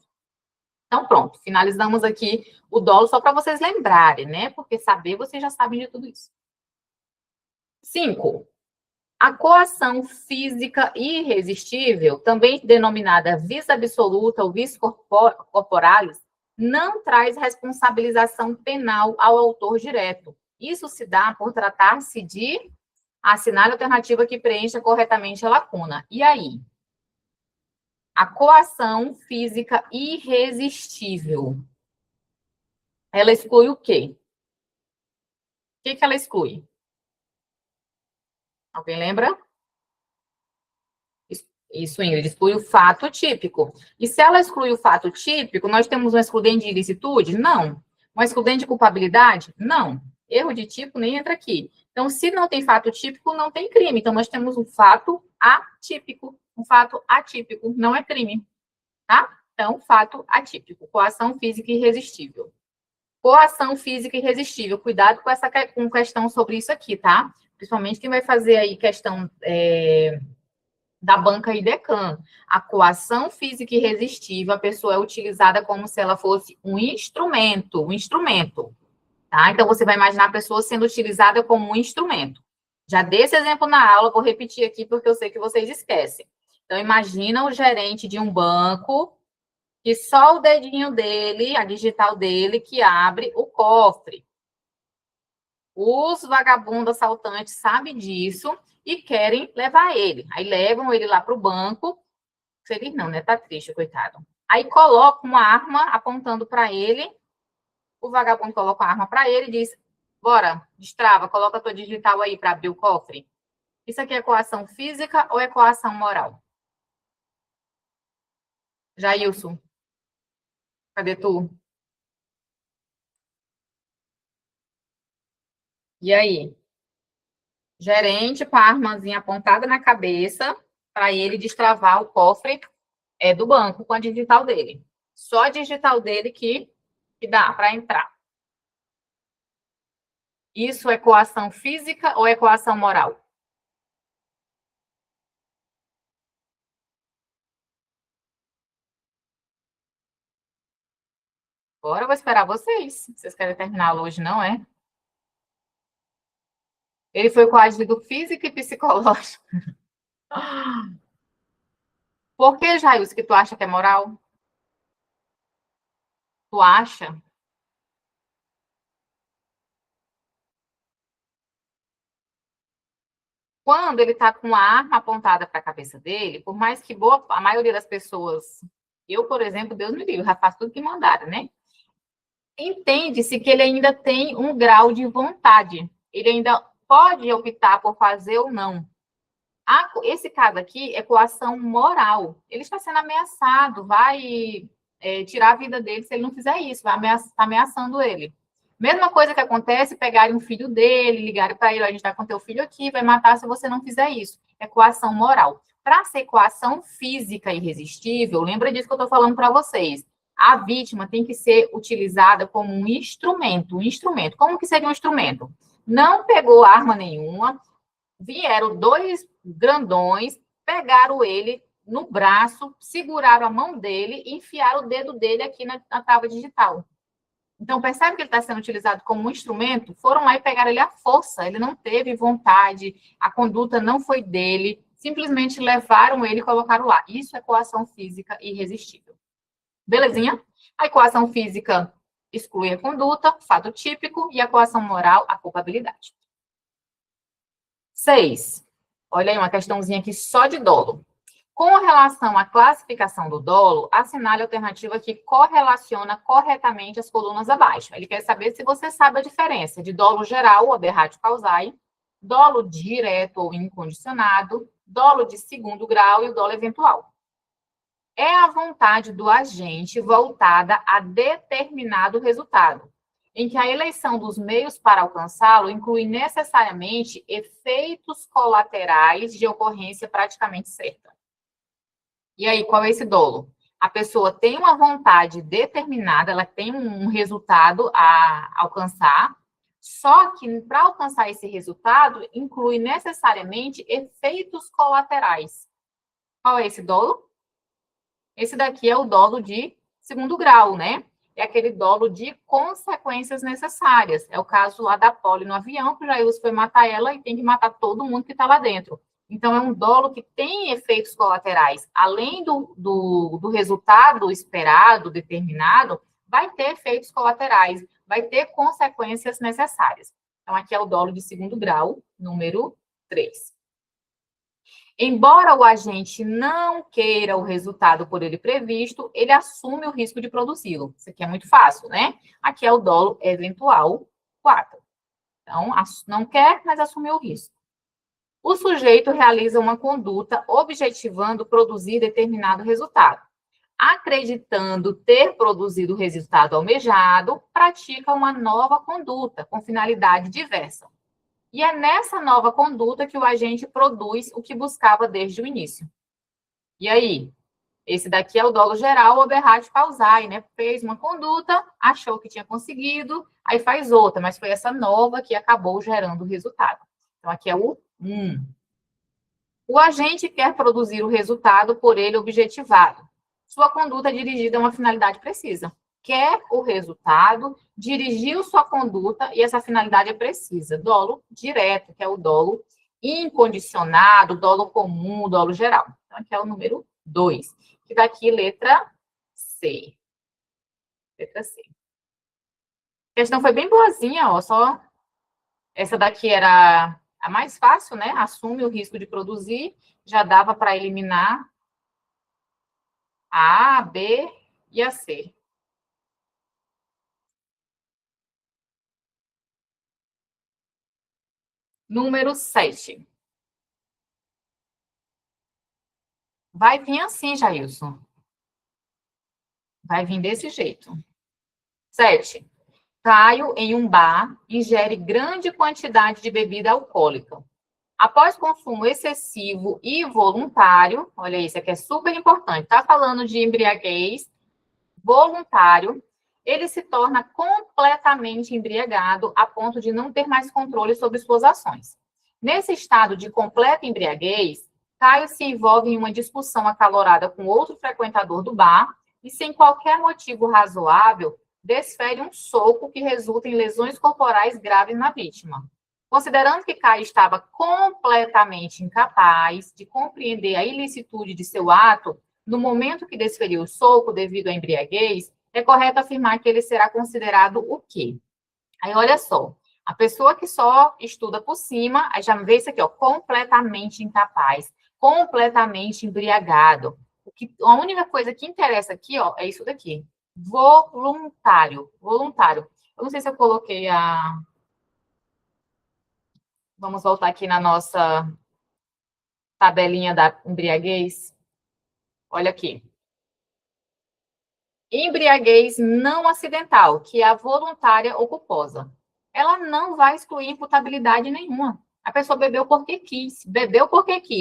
Então, pronto, finalizamos aqui o dolo só para vocês lembrarem, né? Porque saber, vocês já sabem de tudo isso. 5. A coação física irresistível, também denominada vis absoluta ou vis corporalis, não traz responsabilização penal ao autor direto. Isso se dá por tratar-se de assinar a alternativa que preencha corretamente a lacuna. E aí? A coação física irresistível, ela exclui o quê? O que ela exclui? Alguém lembra? Isso, Ingrid, exclui o fato típico. E se ela exclui o fato típico, nós temos um excludente de ilicitude? Não. Um excludente de culpabilidade? Não. Erro de tipo nem entra aqui. Então, se não tem fato típico, não tem crime. Então, nós temos um fato atípico. Um fato atípico não é crime, tá? Então, fato atípico. Coação física irresistível. Coação física irresistível. Cuidado com questão sobre isso aqui, tá? Principalmente quem vai fazer aí questão da banca IDECAN. A coação física irresistível, a pessoa é utilizada como se ela fosse um instrumento, tá? Então, você vai imaginar a pessoa sendo utilizada como um instrumento. Já dei esse exemplo na aula, vou repetir aqui porque eu sei que vocês esquecem. Então, imagina o gerente de um banco que só o dedinho dele, a digital dele, que abre o cofre. Os vagabundos assaltantes sabem disso e querem levar ele. Aí levam ele lá para o banco. Feliz não, né? Tá triste, coitado. Aí coloca uma arma apontando para ele. O vagabundo coloca a arma para ele e diz: bora, destrava, coloca a tua digital aí para abrir o cofre. Isso aqui é coação física ou é coação moral? Jailson, cadê tu? E aí? Gerente com a armazinha apontada na cabeça para ele destravar o cofre do banco com a digital dele. Só a digital dele que dá para entrar. Isso é coação física ou é coação moral? Agora eu vou esperar vocês. Vocês querem terminar hoje, não é? Ele foi coagido físico e psicológico. Por que, Jailson, que tu acha que é moral? Tu acha? Quando ele está com a arma apontada para a cabeça dele, por mais que a maioria das pessoas, eu, por exemplo, Deus me livre, já faço tudo que mandaram, né? Entende-se que ele ainda tem um grau de vontade. Ele ainda pode optar por fazer ou não. Esse caso aqui é coação moral. Ele está sendo ameaçado, vai tirar a vida dele se ele não fizer isso, vai ameaçando ele. Mesma coisa que acontece, pegarem um filho dele, ligarem para ele, a gente está com teu filho aqui, vai matar se você não fizer isso. É coação moral. Para ser coação física irresistível, lembra disso que eu estou falando para vocês. A vítima tem que ser utilizada como um instrumento. Um instrumento. Como que seria um instrumento? Não pegou arma nenhuma, vieram dois grandões, pegaram ele no braço, seguraram a mão dele e enfiaram o dedo dele aqui na trava digital. Então, percebe que ele está sendo utilizado como um instrumento? Foram lá e pegaram ele à força. Ele não teve vontade, a conduta não foi dele, simplesmente levaram ele e colocaram lá. Isso é coação física irresistível. Belezinha? A coação física exclui a conduta, fato típico, e a coação moral, a culpabilidade. 6. Olha aí uma questãozinha aqui só de dolo. Com relação à classificação do dolo, assinale a alternativa que correlaciona corretamente as colunas abaixo. Ele quer saber se você sabe a diferença de dolo geral, aberratio causae, dolo direto ou incondicionado, dolo de segundo grau e o dolo eventual. é a vontade do agente voltada a determinado resultado, em que a eleição dos meios para alcançá-lo inclui necessariamente efeitos colaterais de ocorrência praticamente certa. E aí, qual é esse dolo? A pessoa tem uma vontade determinada, ela tem um resultado a alcançar, só que para alcançar esse resultado, inclui necessariamente efeitos colaterais. Qual é esse dolo? Esse daqui é o dolo de segundo grau, né? É aquele dolo de consequências necessárias. É o caso lá da Polly no avião, que o Jailson foi matar ela e tem que matar todo mundo que está lá dentro. Então, é um dolo que tem efeitos colaterais. Além do resultado esperado, determinado, vai ter efeitos colaterais, vai ter consequências necessárias. Então, aqui é o dolo de segundo grau, número 3. Embora o agente não queira o resultado por ele previsto, ele assume o risco de produzi-lo. Isso aqui é muito fácil, né? Aqui é o dolo eventual 4. Então, não quer, mas assume o risco. O sujeito realiza uma conduta objetivando produzir determinado resultado. Acreditando ter produzido o resultado almejado, pratica uma nova conduta com finalidade diversa. E é nessa nova conduta que o agente produz o que buscava desde o início. E aí? Esse daqui é o dolo geral, oberrat causai, né? Fez uma conduta, achou que tinha conseguido, aí faz outra, mas foi essa nova que acabou gerando o resultado. Então, aqui é o 1. O agente quer produzir o resultado por ele objetivado. Sua conduta é dirigida a uma finalidade precisa. Quer o resultado, dirigiu sua conduta e essa finalidade é precisa. Dolo direto, que é o dolo incondicionado, dolo comum, dolo geral. Então, aqui é o número 2. Que daqui, letra C. Letra C. A questão foi bem boazinha, ó, só essa daqui era a mais fácil, né? Assume o risco de produzir, já dava para eliminar a B e a C. Número 7. Vai vir assim, Jailson. Vai vir desse jeito. 7. Caio em um bar, ingere grande quantidade de bebida alcoólica. Após consumo excessivo e voluntário, olha isso aqui é super importante, está falando de embriaguez voluntário, ele se torna completamente embriagado a ponto de não ter mais controle sobre suas ações. Nesse estado de completa embriaguez, Caio se envolve em uma discussão acalorada com outro frequentador do bar e, sem qualquer motivo razoável, desfere um soco que resulta em lesões corporais graves na vítima. Considerando que Caio estava completamente incapaz de compreender a ilicitude de seu ato, no momento que desferiu o soco devido à embriaguez, é correto afirmar que ele será considerado o quê? Aí, olha só, a pessoa que só estuda por cima, aí já vê isso aqui, ó, completamente incapaz, completamente embriagado. A única coisa que interessa aqui, ó, é isso daqui. Voluntário. Voluntário. Eu não sei se eu coloquei a... Vamos voltar aqui na nossa tabelinha da embriaguez. Olha aqui. Embriaguez não acidental, que é a voluntária ou culposa. Ela não vai excluir imputabilidade nenhuma. A pessoa bebeu porque quis,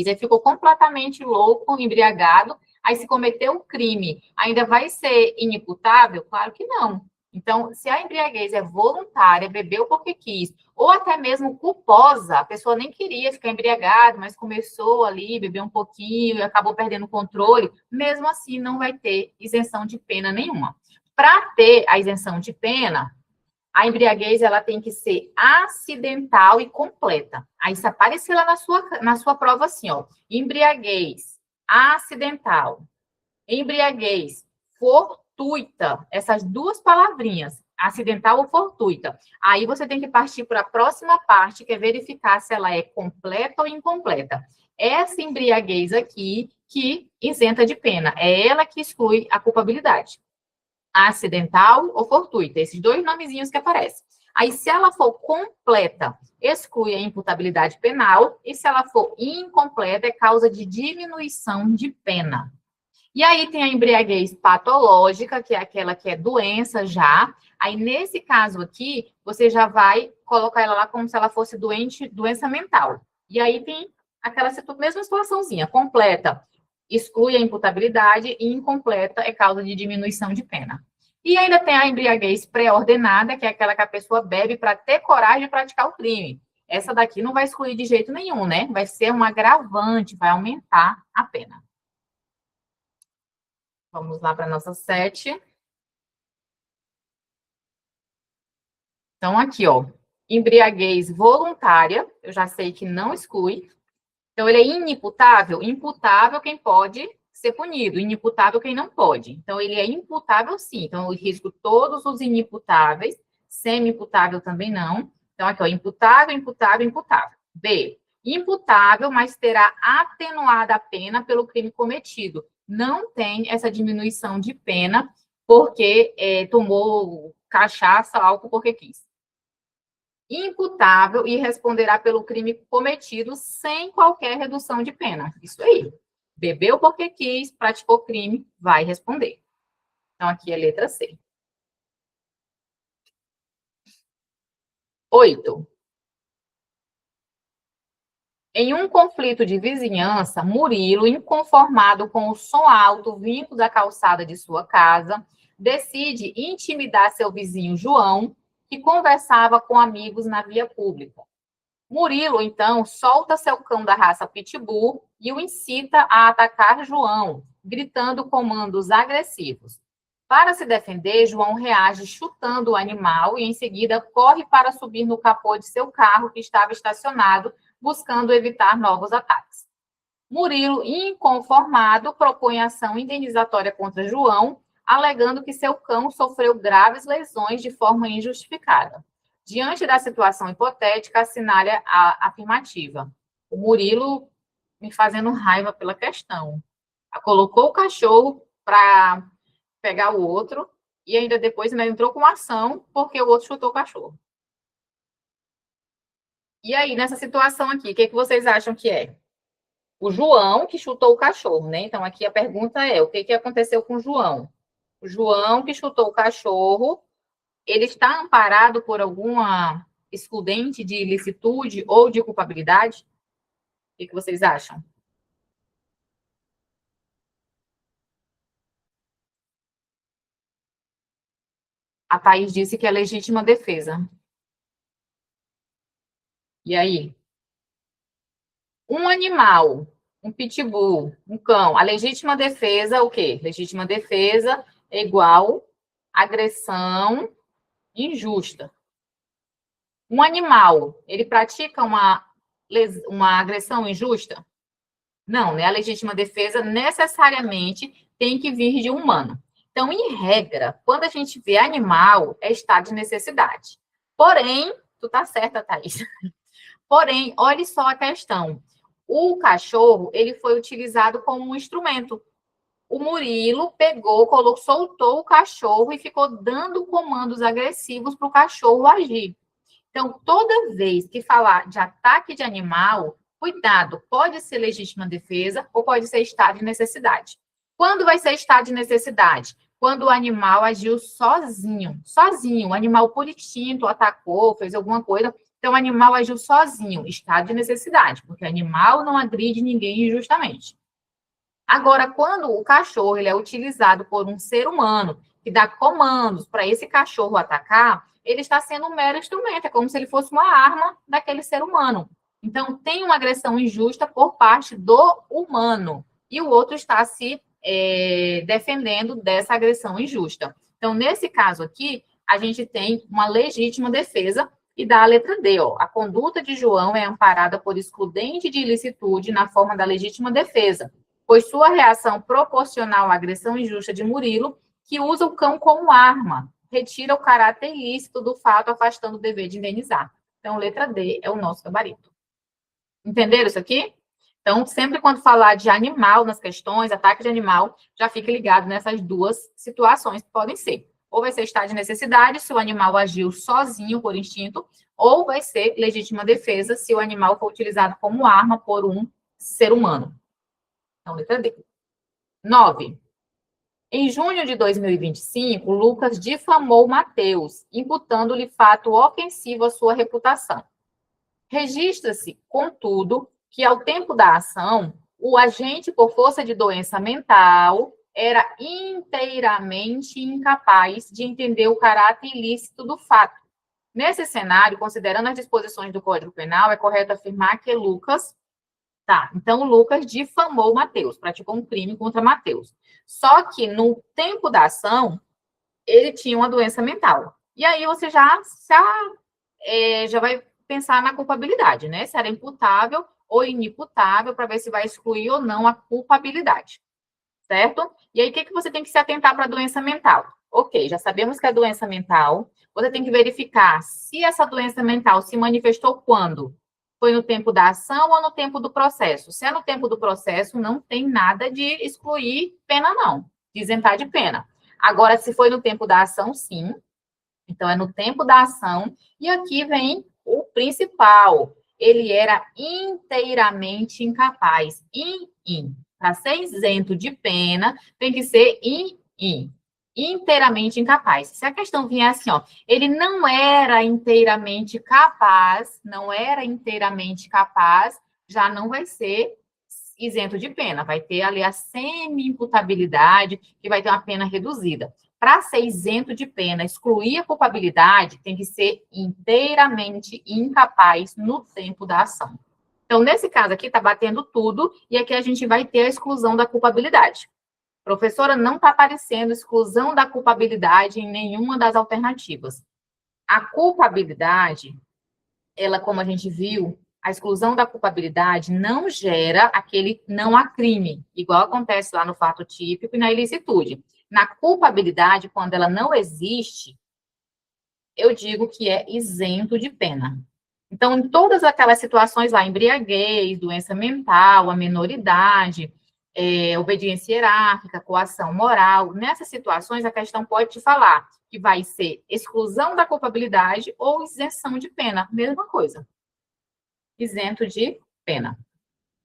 aí ficou completamente louco, embriagado, aí se cometeu um crime, ainda vai ser inimputável? Claro que não. Então, se a embriaguez é voluntária, bebeu porque quis, ou até mesmo culposa, a pessoa nem queria ficar embriagada, mas começou ali, bebeu um pouquinho e acabou perdendo o controle, mesmo assim não vai ter isenção de pena nenhuma. Para ter a isenção de pena, a embriaguez ela tem que ser acidental e completa. Aí, se aparecer lá na sua prova assim, ó, embriaguez acidental, embriaguez fortuita, essas duas palavrinhas, acidental ou fortuita. Aí você tem que partir para a próxima parte, que é verificar se ela é completa ou incompleta. Essa embriaguez aqui que isenta de pena, é ela que exclui a culpabilidade. Acidental ou fortuita, esses dois nomezinhos que aparecem. Aí, se ela for completa, exclui a imputabilidade penal, e se ela for incompleta, é causa de diminuição de pena. E aí tem a embriaguez patológica, que é aquela que é doença já. Aí, nesse caso aqui, você já vai colocar ela lá como se ela fosse doença mental. E aí tem aquela mesma situaçãozinha, completa, exclui a imputabilidade e incompleta é causa de diminuição de pena. E ainda tem a embriaguez pré-ordenada, que é aquela que a pessoa bebe para ter coragem de praticar o crime. Essa daqui não vai excluir de jeito nenhum, né? Vai ser um agravante, vai aumentar a pena. Vamos lá para a nossa 7. Então, aqui, ó, embriaguez voluntária, eu já sei que não exclui. Então, ele é inimputável? Imputável quem pode ser punido, inimputável quem não pode. Então, ele é imputável sim. Então, eu risco todos os inimputáveis, semi-imputável também não. Então, aqui, ó, imputável, imputável, imputável. B, imputável, mas terá atenuada a pena pelo crime cometido. Não tem essa diminuição de pena porque tomou cachaça, álcool porque quis. Imputável e responderá pelo crime cometido sem qualquer redução de pena. Isso aí. Bebeu porque quis, praticou crime, vai responder. Então, aqui é a letra C. 8. Em um conflito de vizinhança, Murilo, inconformado com o som alto vindo da calçada de sua casa, decide intimidar seu vizinho João, que conversava com amigos na via pública. Murilo, então, solta seu cão da raça Pitbull e o incita a atacar João, gritando comandos agressivos. Para se defender, João reage chutando o animal e, em seguida, corre para subir no capô de seu carro, que estava estacionado, buscando evitar novos ataques. Murilo, inconformado, propõe ação indenizatória contra João, alegando que seu cão sofreu graves lesões de forma injustificada. Diante da situação hipotética, assinale a afirmativa. O Murilo me fazendo raiva pela questão. Colocou o cachorro para pegar o outro e ainda depois entrou com ação porque o outro chutou o cachorro. E aí, nessa situação aqui, o que vocês acham que é? O João que chutou o cachorro, né? Então, aqui a pergunta é, o que aconteceu com o João? O João que chutou o cachorro, ele está amparado por alguma excludente de ilicitude ou de culpabilidade? O que vocês acham? A Thaís disse que é legítima defesa. E aí? Um animal, um pitbull, um cão, a legítima defesa, o quê? Legítima defesa é igual agressão injusta. Um animal, ele pratica uma agressão injusta? Não, né? A legítima defesa necessariamente tem que vir de um humano. Então, em regra, quando a gente vê animal, é estado de necessidade. Porém, tu tá certa, Thaís. Porém, olhe só a questão. O cachorro, ele foi utilizado como um instrumento. O Murilo pegou, soltou o cachorro e ficou dando comandos agressivos para o cachorro agir. Então, toda vez que falar de ataque de animal, cuidado, pode ser legítima defesa ou pode ser estado de necessidade. Quando vai ser estado de necessidade? Quando o animal agiu sozinho, o animal por instinto atacou, fez alguma coisa, então o animal agiu sozinho, estado de necessidade, porque o animal não agride ninguém injustamente. Agora, quando o cachorro ele é utilizado por um ser humano que dá comandos para esse cachorro atacar, ele está sendo um mero instrumento, é como se ele fosse uma arma daquele ser humano. Então, tem uma agressão injusta por parte do humano, e o outro está se defendendo dessa agressão injusta. Então, nesse caso aqui, a gente tem uma legítima defesa, e dá a letra D, ó. A conduta de João é amparada por excludente de ilicitude na forma da legítima defesa, pois sua reação proporcional à agressão injusta de Murilo, que usa o cão como arma, retira o caráter ilícito do fato, afastando o dever de indenizar. Então, letra D é o nosso gabarito. Entenderam isso aqui? Então, sempre quando falar de animal nas questões, ataque de animal, já fique ligado nessas duas situações que podem ser. Ou vai ser estado de necessidade, se o animal agiu sozinho por instinto, ou vai ser legítima defesa, se o animal for utilizado como arma por um ser humano. Então, letra D. 9. Em junho de 2025, Lucas difamou Mateus, imputando-lhe fato ofensivo à sua reputação. Registra-se, contudo, que ao tempo da ação, o agente por força de doença mental era inteiramente incapaz de entender o caráter ilícito do fato. Nesse cenário, considerando as disposições do Código Penal, é correto afirmar que Lucas... Tá, então Lucas difamou Mateus, praticou um crime contra Mateus. Só que no tempo da ação, ele tinha uma doença mental. E aí você já vai pensar na culpabilidade, né? Se era imputável ou inimputável, para ver se vai excluir ou não a culpabilidade, certo? E aí, o que você tem que se atentar para a doença mental? Ok, já sabemos que a doença mental, você tem que verificar se essa doença mental se manifestou quando? Foi no tempo da ação ou no tempo do processo? Se é no tempo do processo, não tem nada de excluir pena, não, de isentar de pena. Agora, se foi no tempo da ação, sim. Então, é no tempo da ação. E aqui vem o principal. Ele era inteiramente incapaz. Para ser isento de pena, tem que ser inteiramente incapaz. Se a questão vier assim, ó, ele não era inteiramente capaz, já não vai ser isento de pena. Vai ter ali a semi-imputabilidade, que vai ter uma pena reduzida. Para ser isento de pena, excluir a culpabilidade, tem que ser inteiramente incapaz no tempo da ação. Então, nesse caso aqui, está batendo tudo, e aqui a gente vai ter a exclusão da culpabilidade. Professora, não está aparecendo exclusão da culpabilidade em nenhuma das alternativas. A culpabilidade, ela, como a gente viu, a exclusão da culpabilidade não gera aquele não há crime, igual acontece lá no fato típico e na ilicitude. Na culpabilidade, quando ela não existe, eu digo que é isento de pena. Então, em todas aquelas situações lá, embriaguez, doença mental, a menoridade, obediência hierárquica, coação moral, nessas situações a questão pode te falar que vai ser exclusão da culpabilidade ou isenção de pena, mesma coisa. Isento de pena.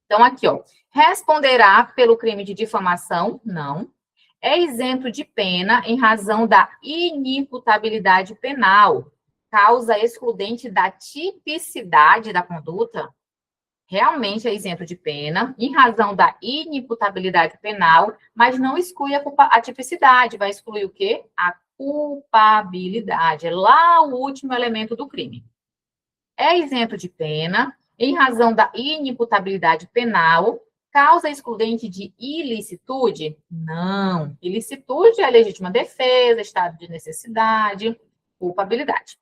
Então, aqui, ó, responderá pelo crime de difamação? Não. É isento de pena em razão da inimputabilidade penal, causa excludente da tipicidade da conduta? Realmente é isento de pena, em razão da inimputabilidade penal, mas não exclui a tipicidade, vai excluir o quê? A culpabilidade, é lá o último elemento do crime. É isento de pena, em razão da inimputabilidade penal, causa excludente de ilicitude? Não. Ilicitude é legítima defesa, estado de necessidade, culpabilidade.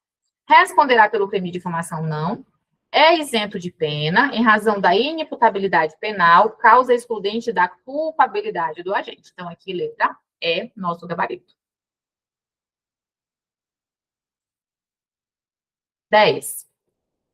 Responderá pelo crime de difamação? Não. É isento de pena, em razão da inimputabilidade penal, causa excludente da culpabilidade do agente. Então, aqui, letra E, nosso gabarito. 10.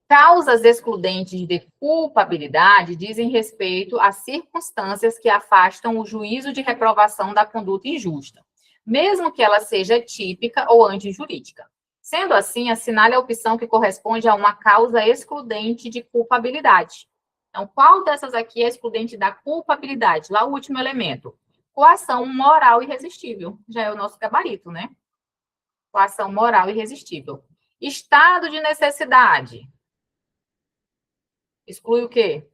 Causas excludentes de culpabilidade dizem respeito a circunstâncias que afastam o juízo de reprovação da conduta injusta, mesmo que ela seja típica ou antijurídica. Sendo assim, assinale a opção que corresponde a uma causa excludente de culpabilidade. Então, qual dessas aqui é excludente da culpabilidade? Lá o último elemento. Coação moral irresistível. Já é o nosso gabarito, né? Coação moral irresistível. Estado de necessidade. Exclui o quê?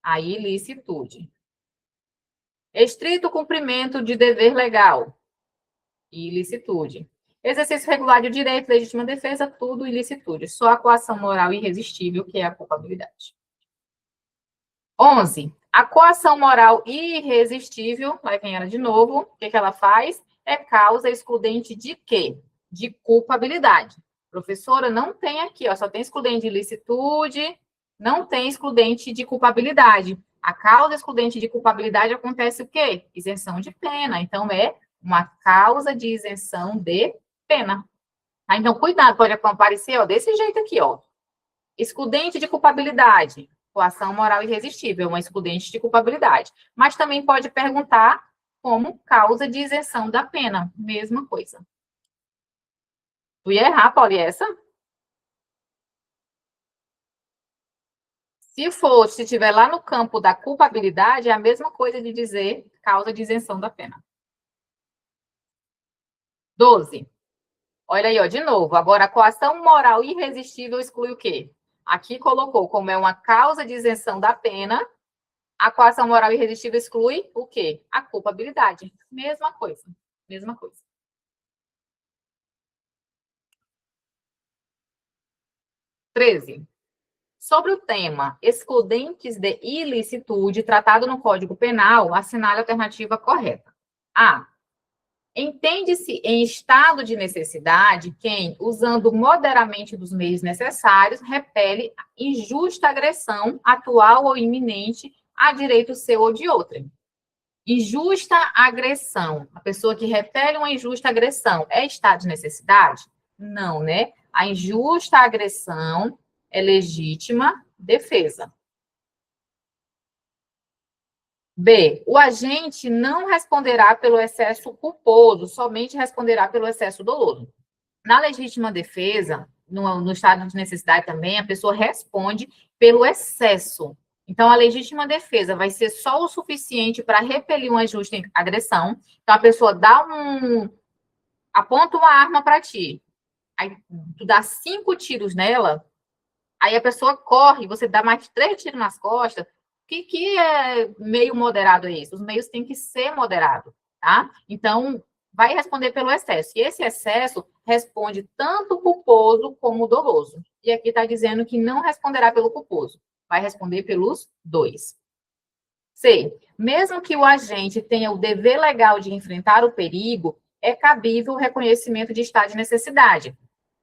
A ilicitude. Estrito cumprimento de dever legal. Ilicitude. Exercício regular de direito, legítima defesa, tudo ilicitude. Só a coação moral irresistível, que é a culpabilidade. 11. A coação moral irresistível, vai vem ela de novo, o que ela faz? É causa excludente de quê? De culpabilidade. Professora, não tem aqui, ó, só tem excludente de ilicitude, não tem excludente de culpabilidade. A causa excludente de culpabilidade acontece o quê? Isenção de pena. Então, é uma causa de isenção de pena. Tá? Então, cuidado, pode aparecer, ó, desse jeito aqui, ó. Excludente de culpabilidade, coação moral irresistível, uma excludente de culpabilidade. Mas também pode perguntar como causa de isenção da pena, mesma coisa. Tu ia errar, Paulo, e essa? Se estiver lá no campo da culpabilidade, é a mesma coisa de dizer causa de isenção da pena. 12. Olha aí, ó, de novo. Agora, a coação moral irresistível exclui o quê? Aqui colocou como é uma causa de isenção da pena, a coação moral irresistível exclui o quê? A culpabilidade. Mesma coisa. Mesma coisa. 13. Sobre o tema excludentes de ilicitude tratado no Código Penal, assinale a alternativa correta. A. Entende-se em estado de necessidade quem, usando moderadamente dos meios necessários, repele injusta agressão atual ou iminente a direito seu ou de outrem. Injusta agressão. A pessoa que repele uma injusta agressão é estado de necessidade? Não, né? A injusta agressão é legítima defesa. B. O agente não responderá pelo excesso culposo, somente responderá pelo excesso doloso. Na legítima defesa, no estado de necessidade também, a pessoa responde pelo excesso. Então, a legítima defesa vai ser só o suficiente para repelir uma injusta agressão. Então, a pessoa aponta uma arma para ti, aí tu dá 5 tiros nela, aí a pessoa corre, você dá mais 3 tiros nas costas. O que é meio moderado isso? Os meios têm que ser moderados, tá? Então, vai responder pelo excesso. E esse excesso responde tanto o culposo como o doloso. E aqui está dizendo que não responderá pelo culposo, vai responder pelos dois. C. Mesmo que o agente tenha o dever legal de enfrentar o perigo, é cabível o reconhecimento de estado de necessidade.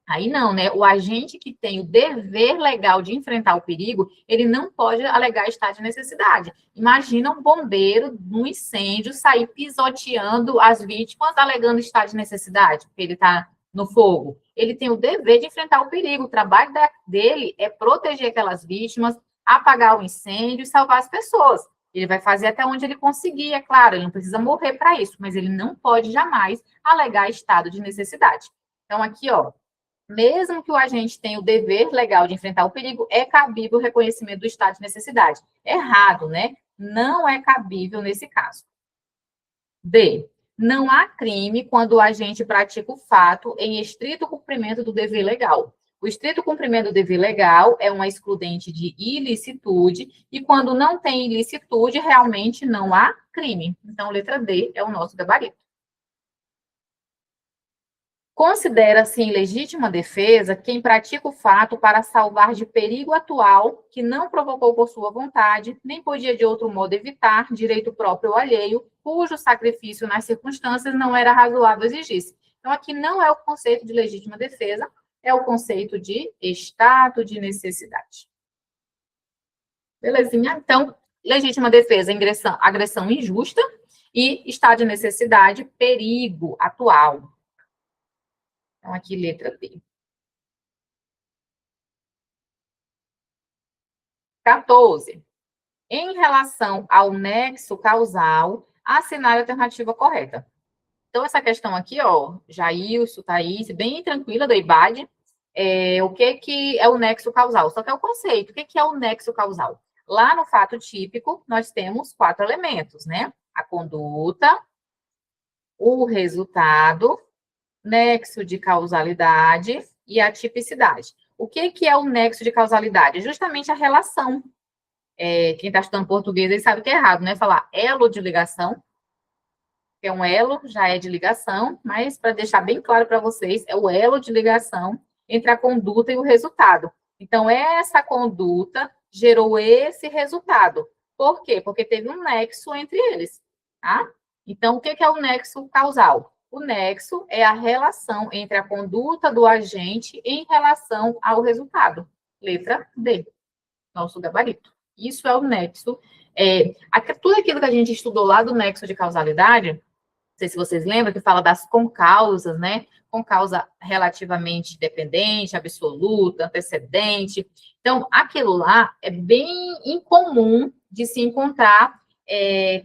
Aí não, né? O agente que tem o dever legal de enfrentar o perigo, ele não pode alegar estado de necessidade. Imagina um bombeiro num incêndio sair pisoteando as vítimas alegando estado de necessidade, porque ele está no fogo. Ele tem o dever de enfrentar o perigo. O trabalho dele é proteger aquelas vítimas, apagar o incêndio e salvar as pessoas. Ele vai fazer até onde ele conseguir, é claro, ele não precisa morrer para isso, mas ele não pode jamais alegar estado de necessidade. Então, aqui, ó, mesmo que o agente tenha o dever legal de enfrentar o perigo, é cabível o reconhecimento do estado de necessidade. Errado, né? Não é cabível nesse caso. D. Não há crime quando o agente pratica o fato em estrito cumprimento do dever legal. O estrito cumprimento do dever legal é uma excludente de ilicitude, e quando não tem ilicitude, realmente não há crime. Então, letra D é o nosso gabarito. Considera-se em legítima defesa quem pratica o fato para salvar de perigo atual que não provocou por sua vontade, nem podia de outro modo evitar, direito próprio ou alheio, cujo sacrifício nas circunstâncias não era razoável exigir-se. Então, aqui não é o conceito de legítima defesa, é o conceito de estado de necessidade. Belezinha? Então, legítima defesa, agressão injusta, e estado de necessidade, perigo atual. Então, aqui, letra B. 14. Em relação ao nexo causal, assinale a alternativa correta. Então, essa questão aqui, ó, Jailson, Thaís, bem tranquila da IBAD, o que é o nexo causal? Só que é o conceito. O que é o nexo causal? Lá no fato típico, nós temos 4 elementos, né? A conduta, o resultado, nexo de causalidade e a tipicidade. O que é o nexo de causalidade? Justamente a relação. Quem está estudando português, ele sabe que é errado, né? Falar elo de ligação, que é um elo, já é de ligação, mas para deixar bem claro para vocês, é o elo de ligação entre a conduta e o resultado. Então, essa conduta gerou esse resultado. Por quê? Porque teve um nexo entre eles, tá? Então, o que é o nexo causal? O nexo é a relação entre a conduta do agente em relação ao resultado. Letra D, nosso gabarito. Isso é o nexo. Tudo aquilo que a gente estudou lá do nexo de causalidade, não sei se vocês lembram, que fala das concausas, né? Concausa relativamente dependente, absoluta, antecedente. Então, aquilo lá é bem incomum de se encontrar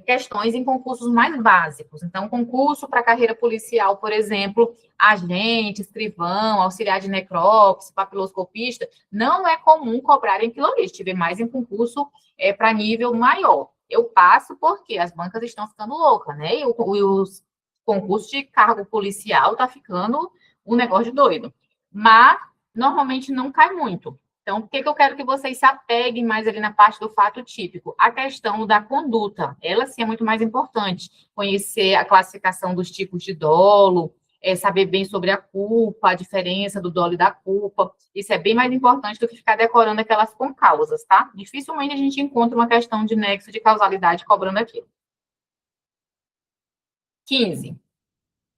questões em concursos mais básicos. Então, concurso para carreira policial, por exemplo, agente, escrivão, auxiliar de necrópsia, papiloscopista, não é comum cobrar em quilolista, vê mais em concurso para nível maior. Eu passo porque as bancas estão ficando loucas, né? E os concursos de cargo policial tá ficando um negócio de doido. Mas, normalmente, não cai muito. Então, o que eu quero que vocês se apeguem mais ali na parte do fato típico? A questão da conduta. Ela, sim, é muito mais importante. Conhecer a classificação dos tipos de dolo, saber bem sobre a culpa, a diferença do dolo e da culpa. Isso é bem mais importante do que ficar decorando aquelas concausas, tá? Dificilmente a gente encontra uma questão de nexo de causalidade cobrando aquilo. 15.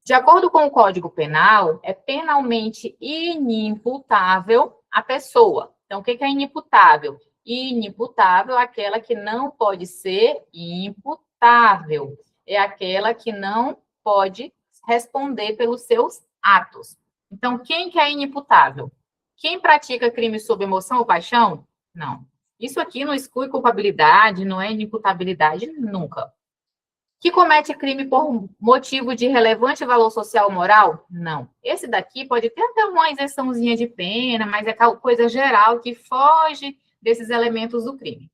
De acordo com o Código Penal, é penalmente inimputável a pessoa. Então, o que é inimputável? Inimputável é aquela que não pode ser imputável. É aquela que não pode responder pelos seus atos. Então, quem que é inimputável? Quem pratica crime sob emoção ou paixão? Não. Isso aqui não exclui culpabilidade, não é inimputabilidade nunca. Que comete crime por motivo de relevante valor social ou moral? Não. Esse daqui pode ter até uma isençãozinha de pena, mas é coisa geral que foge desses elementos do crime.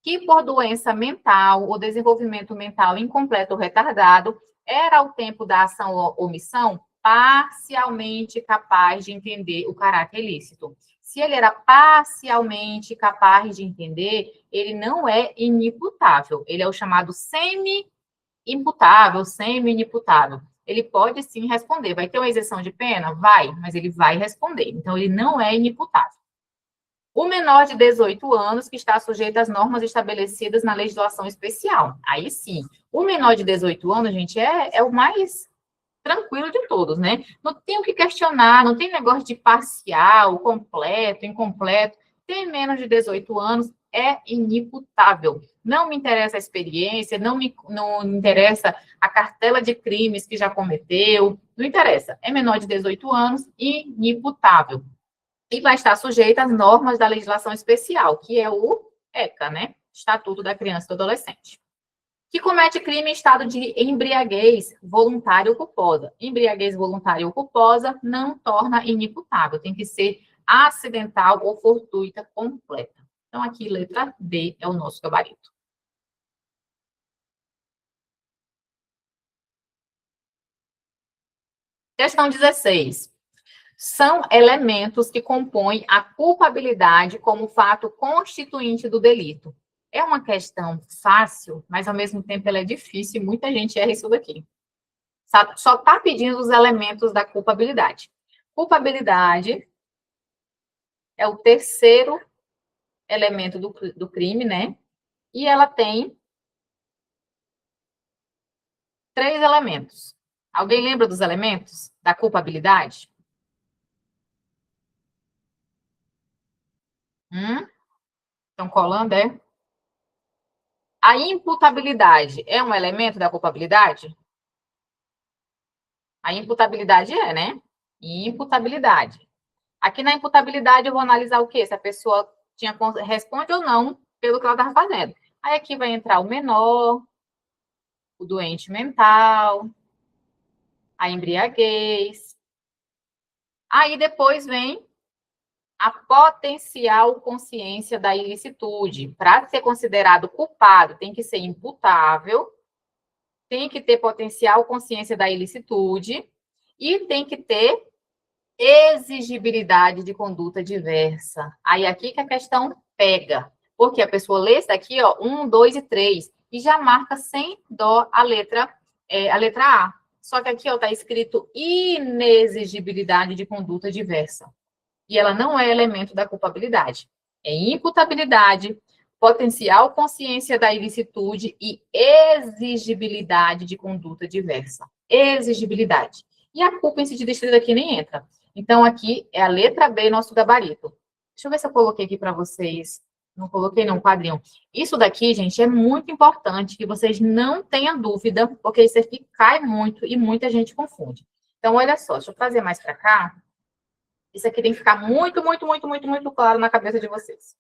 Que por doença mental ou desenvolvimento mental incompleto ou retardado, era ao tempo da ação ou omissão parcialmente capaz de entender o caráter ilícito. Se ele era parcialmente capaz de entender, ele não é inimputável. Ele é o chamado semi-imputável, semi-inimputável. Ele pode sim responder. Vai ter uma isenção de pena? Vai, mas ele vai responder. Então, ele não é inimputável. O menor de 18 anos que está sujeito às normas estabelecidas na legislação especial. Aí sim. O menor de 18 anos, gente, é o mais tranquilo de todos, né? Não tem o que questionar, não tem negócio de parcial, completo, incompleto. Tem menos de 18 anos, é inimputável. Não me interessa a experiência, não me interessa a cartela de crimes que já cometeu, não interessa. É menor de 18 anos, inimputável. E vai estar sujeito às normas da legislação especial, que é o ECA, né? Estatuto da Criança e do Adolescente. Que comete crime em estado de embriaguez voluntária ou culposa. Embriaguez voluntária ou culposa não torna inimputável, tem que ser acidental ou fortuita completa. Então, aqui, letra D é o nosso gabarito. Questão 16. São elementos que compõem a culpabilidade como fato constituinte do delito. É uma questão fácil, mas ao mesmo tempo ela é difícil e muita gente erra isso daqui. Só está pedindo os elementos da culpabilidade. Culpabilidade é o terceiro elemento do crime, né? E ela tem 3 elementos. Alguém lembra dos elementos da culpabilidade? Estão colando, é? A imputabilidade é um elemento da culpabilidade? A imputabilidade é, né? Imputabilidade. Aqui na imputabilidade eu vou analisar o quê? Se a pessoa responde ou não pelo que ela estava fazendo. Aí aqui vai entrar o menor, o doente mental, a embriaguez. Aí depois vem a potencial consciência da ilicitude. Para ser considerado culpado, tem que ser imputável, tem que ter potencial consciência da ilicitude e tem que ter exigibilidade de conduta diversa. Aí aqui que a questão pega, porque a pessoa lê isso daqui, ó, 1, 2 e 3, e já marca sem dó a letra A. Só que aqui, ó, tá escrito inexigibilidade de conduta diversa. E ela não é elemento da culpabilidade. É imputabilidade, potencial consciência da ilicitude e exigibilidade de conduta diversa. Exigibilidade. E a culpa em sentido estrito aqui nem entra. Então, aqui é a letra B, nosso gabarito. Deixa eu ver se eu coloquei aqui para vocês. Não coloquei, não, quadrinho. Isso daqui, gente, é muito importante que vocês não tenham dúvida, porque isso aqui cai muito e muita gente confunde. Então, olha só, deixa eu trazer mais para cá. Isso aqui tem que ficar muito, muito, muito, muito, muito claro na cabeça de vocês.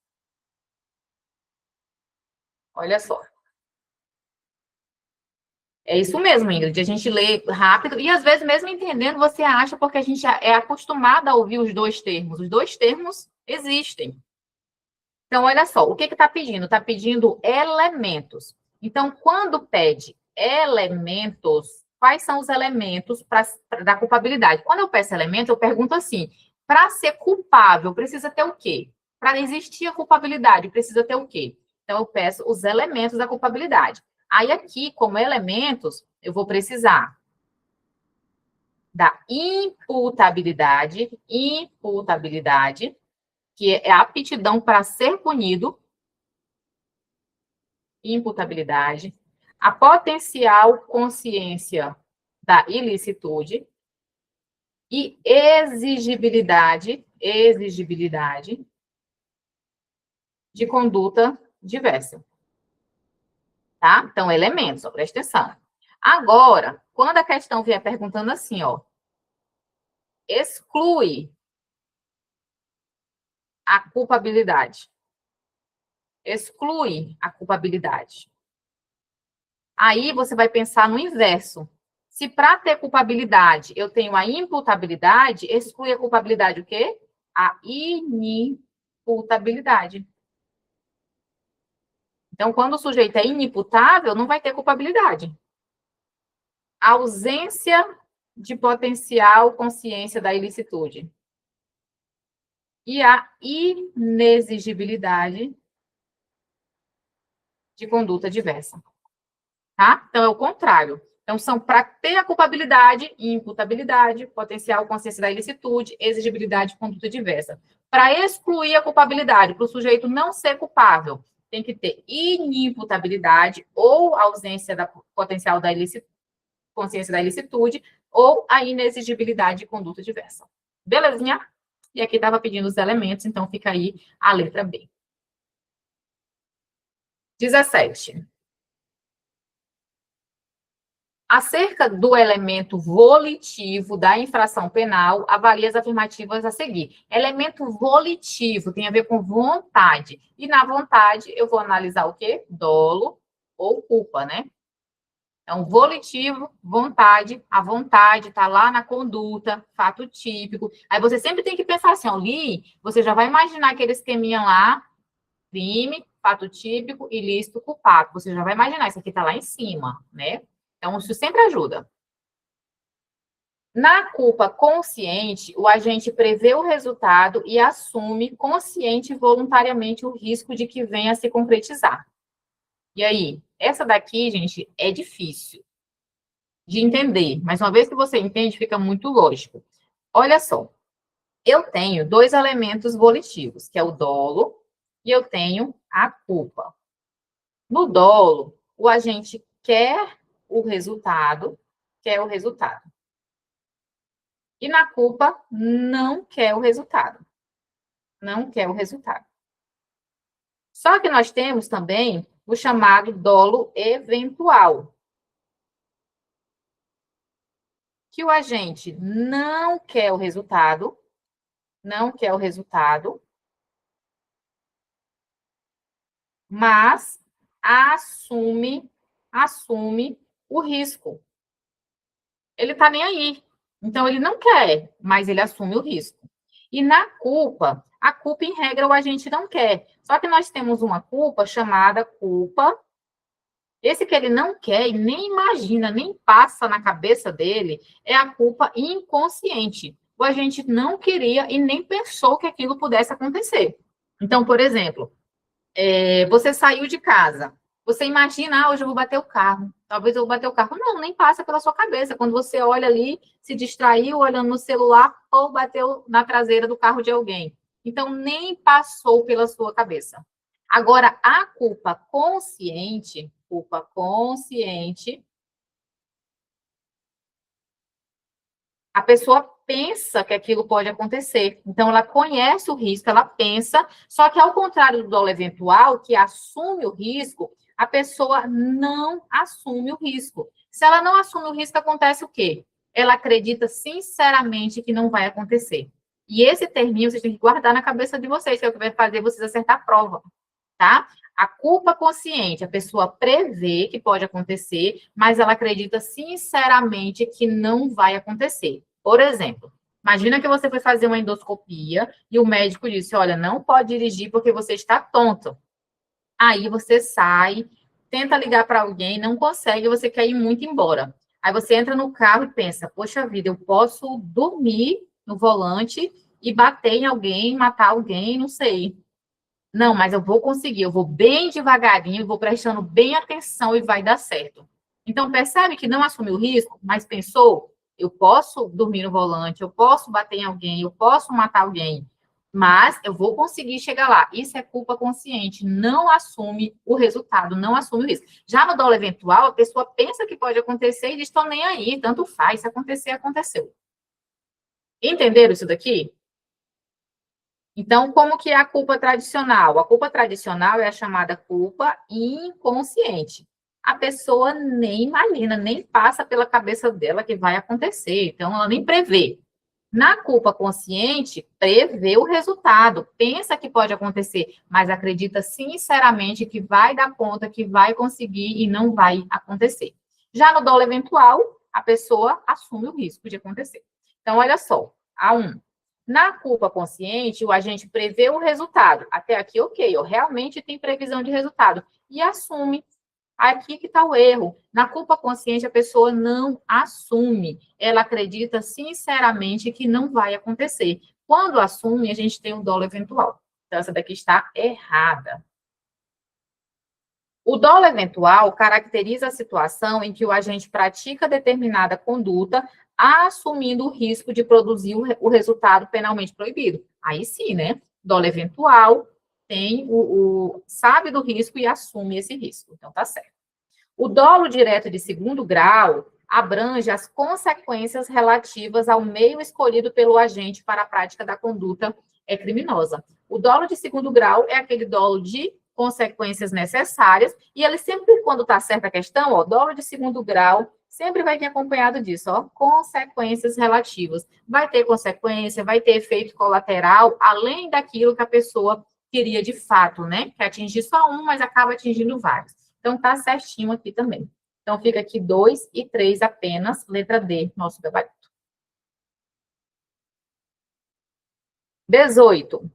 Olha só. É isso mesmo, Ingrid. A gente lê rápido e, às vezes, mesmo entendendo, você acha porque a gente é acostumada a ouvir os dois termos. Os dois termos existem. Então, olha só, o que está pedindo? Está pedindo elementos. Então, quando pede elementos, quais são os elementos da culpabilidade? Quando eu peço elemento, eu pergunto assim, para ser culpável, precisa ter o quê? Para existir a culpabilidade, precisa ter o quê? Então, eu peço os elementos da culpabilidade. Aí, aqui, como elementos, eu vou precisar da imputabilidade, que é a aptidão para ser punido, imputabilidade, a potencial consciência da ilicitude e exigibilidade de conduta diversa. Tá? Então, elementos, ó, presta atenção. Agora, quando a questão vier perguntando assim, ó, exclui a culpabilidade. Exclui a culpabilidade. Aí você vai pensar no inverso. Se para ter culpabilidade eu tenho a imputabilidade, exclui a culpabilidade o quê? A inimputabilidade. Então, quando o sujeito é inimputável, não vai ter culpabilidade. A ausência de potencial consciência da ilicitude. E a inexigibilidade de conduta diversa. Tá? Então, é o contrário. Então, são para ter a culpabilidade, imputabilidade, potencial consciência da ilicitude, exigibilidade de conduta diversa. Para excluir a culpabilidade, para o sujeito não ser culpável, tem que ter inimputabilidade ou ausência da potencial da consciência da ilicitude ou a inexigibilidade de conduta diversa. Belezinha? E aqui estava pedindo os elementos, então fica aí a letra B. 17. Acerca do elemento volitivo da infração penal, avalie as afirmativas a seguir. Elemento volitivo tem a ver com vontade. E na vontade, eu vou analisar o quê? Dolo ou culpa, né? Então, volitivo, vontade. A vontade está lá na conduta, fato típico. Aí você sempre tem que pensar assim, ó, li, você já vai imaginar aquele esqueminha lá, crime, fato típico, ilícito, culpado. Você já vai imaginar, isso aqui está lá em cima, né? Então, isso sempre ajuda. Na culpa consciente, o agente prevê o resultado e assume consciente e voluntariamente o risco de que venha a se concretizar. E aí, essa daqui, gente, é difícil de entender, mas uma vez que você entende, fica muito lógico. Olha só, eu tenho dois elementos volitivos, que é o dolo e eu tenho a culpa. No dolo, o agente quer o resultado, E na culpa, não quer o resultado. Não quer o resultado. Só que nós temos também o chamado dolo eventual. Que o agente não quer o resultado, mas assume o risco. Ele está nem aí. Então, ele não quer, mas ele assume o risco. E na culpa, a culpa, em regra, o agente não quer. Só que nós temos uma culpa chamada culpa. Esse que ele não quer e nem imagina, nem passa na cabeça dele, é a culpa inconsciente. O agente não queria e nem pensou que aquilo pudesse acontecer. Então, por exemplo, você saiu de casa. Você imagina, hoje eu vou bater o carro. Talvez eu vou bater o carro. Não, nem passa pela sua cabeça. Quando você olha ali, se distraiu olhando no celular ou bateu na traseira do carro de alguém. Então, nem passou pela sua cabeça. Agora, a culpa consciente, a pessoa pensa que aquilo pode acontecer. Então, ela conhece o risco, ela pensa, só que ao contrário do dolo eventual, que assume o risco, a pessoa não assume o risco. Se ela não assume o risco, acontece o quê? Ela acredita sinceramente que não vai acontecer. E esse terminho vocês têm que guardar na cabeça de vocês, que é o que vai fazer vocês acertar a prova, tá? A culpa consciente, a pessoa prevê que pode acontecer, mas ela acredita sinceramente que não vai acontecer. Por exemplo, imagina que você foi fazer uma endoscopia e o médico disse, olha, não pode dirigir porque você está tonto. Aí você sai, tenta ligar para alguém, não consegue, você quer ir muito embora. Aí você entra no carro e pensa, poxa vida, eu posso dormir no volante e bater em alguém, matar alguém, não sei. Não, mas eu vou conseguir, eu vou bem devagarinho, vou prestando bem atenção e vai dar certo. Então, percebe que não assumiu o risco, mas pensou, eu posso dormir no volante, eu posso bater em alguém, eu posso matar alguém, mas eu vou conseguir chegar lá. Isso é culpa consciente, não assume o resultado, não assume o risco. Já no dolo eventual, a pessoa pensa que pode acontecer e diz, estou nem aí, tanto faz, se acontecer, aconteceu. Entenderam isso daqui? Então, como que é a culpa tradicional? A culpa tradicional é a chamada culpa inconsciente. A pessoa nem imagina, nem passa pela cabeça dela que vai acontecer, então ela nem prevê. Na culpa consciente, prevê o resultado, pensa que pode acontecer, mas acredita sinceramente que vai dar conta, que vai conseguir e não vai acontecer. Já no dolo eventual, a pessoa assume o risco de acontecer. Então, olha só, A1. Na culpa consciente, o agente prevê o resultado. Até aqui, ok, realmente tem previsão de resultado. E assume. Aqui que está o erro. Na culpa consciente, a pessoa não assume. Ela acredita sinceramente que não vai acontecer. Quando assume, a gente tem um dolo eventual. Então, essa daqui está errada. O dolo eventual caracteriza a situação em que o agente pratica determinada conduta, assumindo o risco de produzir o resultado penalmente proibido. Aí sim, né? Dolo eventual tem sabe do risco e assume esse risco. Então, tá certo. O dolo direto de segundo grau abrange as consequências relativas ao meio escolhido pelo agente para a prática da conduta criminosa. O dolo de segundo grau é aquele dolo de consequências necessárias, e ele sempre, quando está certa a questão, ó, dolo de segundo grau, sempre vai vir acompanhado disso, ó, consequências relativas. Vai ter consequência, vai ter efeito colateral, além daquilo que a pessoa queria de fato, né? Que atingir só um, mas acaba atingindo vários. Então, tá certinho aqui também. Então, fica aqui 2 e 3 apenas, letra D, nosso gabarito. 18.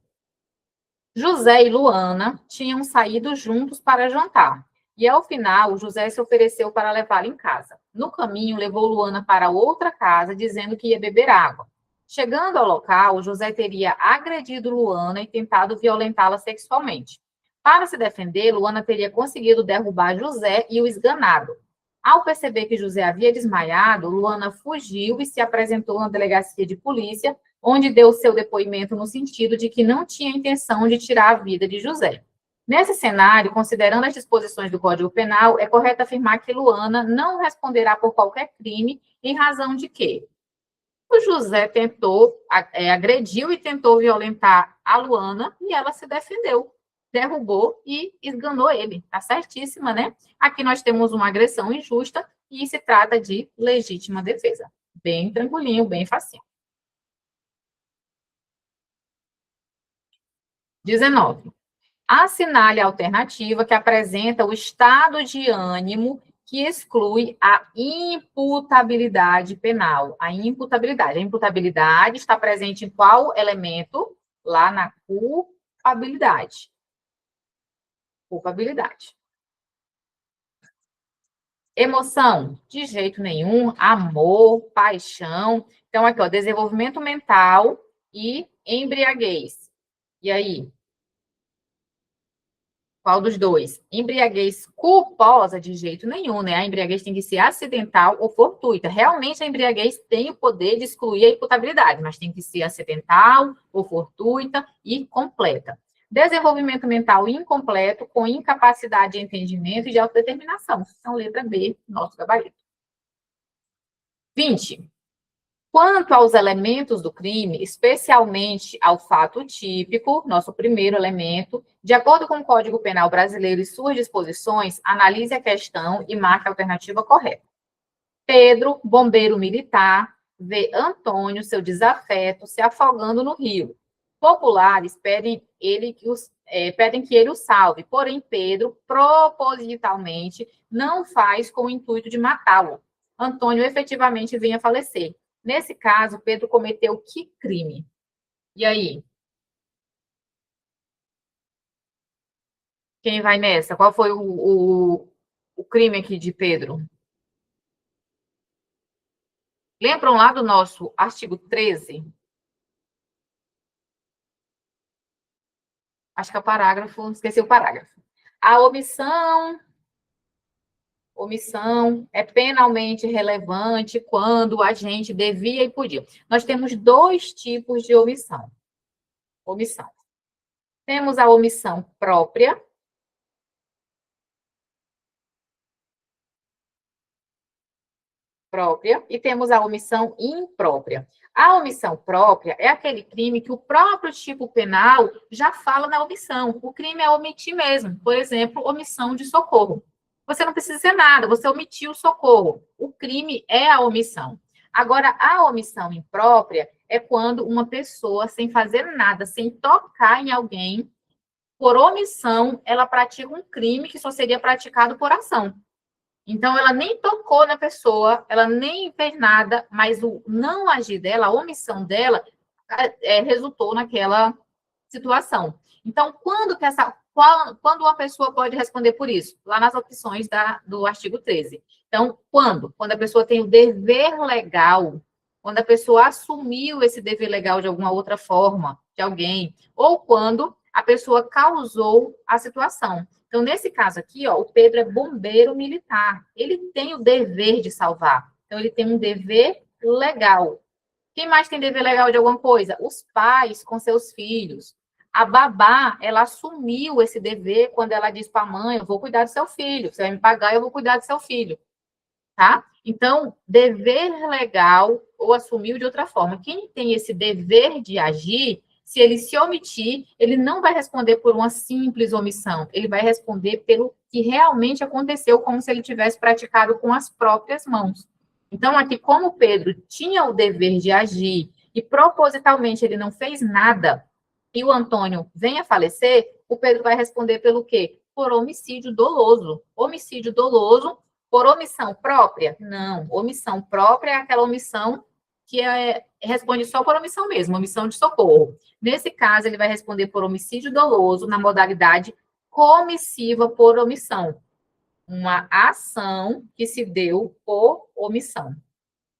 José e Luana tinham saído juntos para jantar. E, ao final, José se ofereceu para levá-la em casa. No caminho, levou Luana para outra casa, dizendo que ia beber água. Chegando ao local, José teria agredido Luana e tentado violentá-la sexualmente. Para se defender, Luana teria conseguido derrubar José e o esganado. Ao perceber que José havia desmaiado, Luana fugiu e se apresentou na delegacia de polícia, onde deu seu depoimento no sentido de que não tinha intenção de tirar a vida de José. Nesse cenário, considerando as disposições do Código Penal, é correto afirmar que Luana não responderá por qualquer crime, em razão de que o José agrediu e tentou violentar a Luana e ela se defendeu, derrubou e esganou ele. Tá certíssima, né? Aqui nós temos uma agressão injusta e se trata de legítima defesa. Bem tranquilinho, bem facinho. 19. Assinale a alternativa que apresenta o estado de ânimo que exclui a imputabilidade penal. A imputabilidade está presente em qual elemento? Lá na culpabilidade. Culpabilidade. Emoção? De jeito nenhum. Amor, paixão. Então, aqui, ó, desenvolvimento mental e embriaguez. E aí? Qual dos dois? Embriaguez culposa, de jeito nenhum, né? A embriaguez tem que ser acidental ou fortuita. Realmente, a embriaguez tem o poder de excluir a imputabilidade, mas tem que ser acidental ou fortuita e completa. Desenvolvimento mental incompleto, com incapacidade de entendimento e de autodeterminação. Então, letra B, nosso gabarito. 20. Quanto aos elementos do crime, especialmente ao fato típico, nosso primeiro elemento, de acordo com o Código Penal Brasileiro e suas disposições, analise a questão e marque a alternativa correta. Pedro, bombeiro militar, vê Antônio, seu desafeto, se afogando no rio. Populares pedem pedem que ele o salve. Porém, Pedro, propositalmente, não faz com o intuito de matá-lo. Antônio efetivamente vem a falecer. Nesse caso, Pedro cometeu que crime? E aí? Quem vai nessa? Qual foi o crime aqui de Pedro? Lembram lá do nosso artigo 13? Acho que é o parágrafo, esqueci o parágrafo. A omissão é penalmente relevante quando o agente devia e podia. Nós temos dois tipos de omissão. Temos a omissão própria. E temos a omissão imprópria. A omissão própria é aquele crime que o próprio tipo penal já fala na omissão. O crime é omitir mesmo. Por exemplo, omissão de socorro. Você não precisa dizer nada, você omitiu o socorro. O crime é a omissão. Agora, a omissão imprópria é quando uma pessoa, sem fazer nada, sem tocar em alguém, por omissão, ela pratica um crime que só seria praticado por ação. Então, ela nem tocou na pessoa, ela nem fez nada, mas o não agir dela, a omissão dela, resultou naquela situação. Então, quando uma pessoa pode responder por isso? Lá nas opções do artigo 13. Então, quando? Quando a pessoa tem o dever legal, quando a pessoa assumiu esse dever legal de alguma outra forma, de alguém, ou quando a pessoa causou a situação. Então, nesse caso aqui, ó, o Pedro é bombeiro militar. Ele tem o dever de salvar. Então, ele tem um dever legal. Quem mais tem dever legal de alguma coisa? Os pais com seus filhos. A babá, ela assumiu esse dever quando ela disse para a mãe, eu vou cuidar do seu filho. Você vai me pagar, eu vou cuidar do seu filho. Tá? Então, dever legal ou assumiu de outra forma. Quem tem esse dever de agir, se ele se omitir, ele não vai responder por uma simples omissão, ele vai responder pelo que realmente aconteceu, como se ele tivesse praticado com as próprias mãos. Então, aqui, como Pedro tinha o dever de agir e propositalmente ele não fez nada, e o Antônio vem a falecer, o Pedro vai responder pelo quê? Por homicídio doloso. Homicídio doloso por omissão própria? Não. Omissão própria é aquela omissão que responde só por omissão mesmo, omissão de socorro. Nesse caso, ele vai responder por homicídio doloso na modalidade comissiva por omissão. Uma ação que se deu por omissão,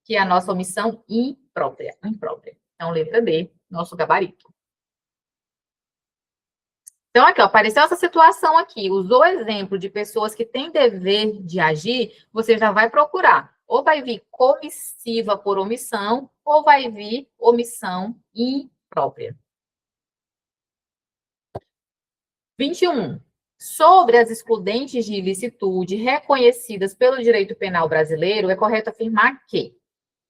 que é a nossa omissão imprópria. Então, letra D, nosso gabarito. Então, aqui, ó, apareceu essa situação aqui, usou exemplo de pessoas que têm dever de agir, você já vai procurar. Ou vai vir comissiva por omissão, ou vai vir omissão imprópria. 21. Sobre as excludentes de ilicitude reconhecidas pelo direito penal brasileiro, é correto afirmar que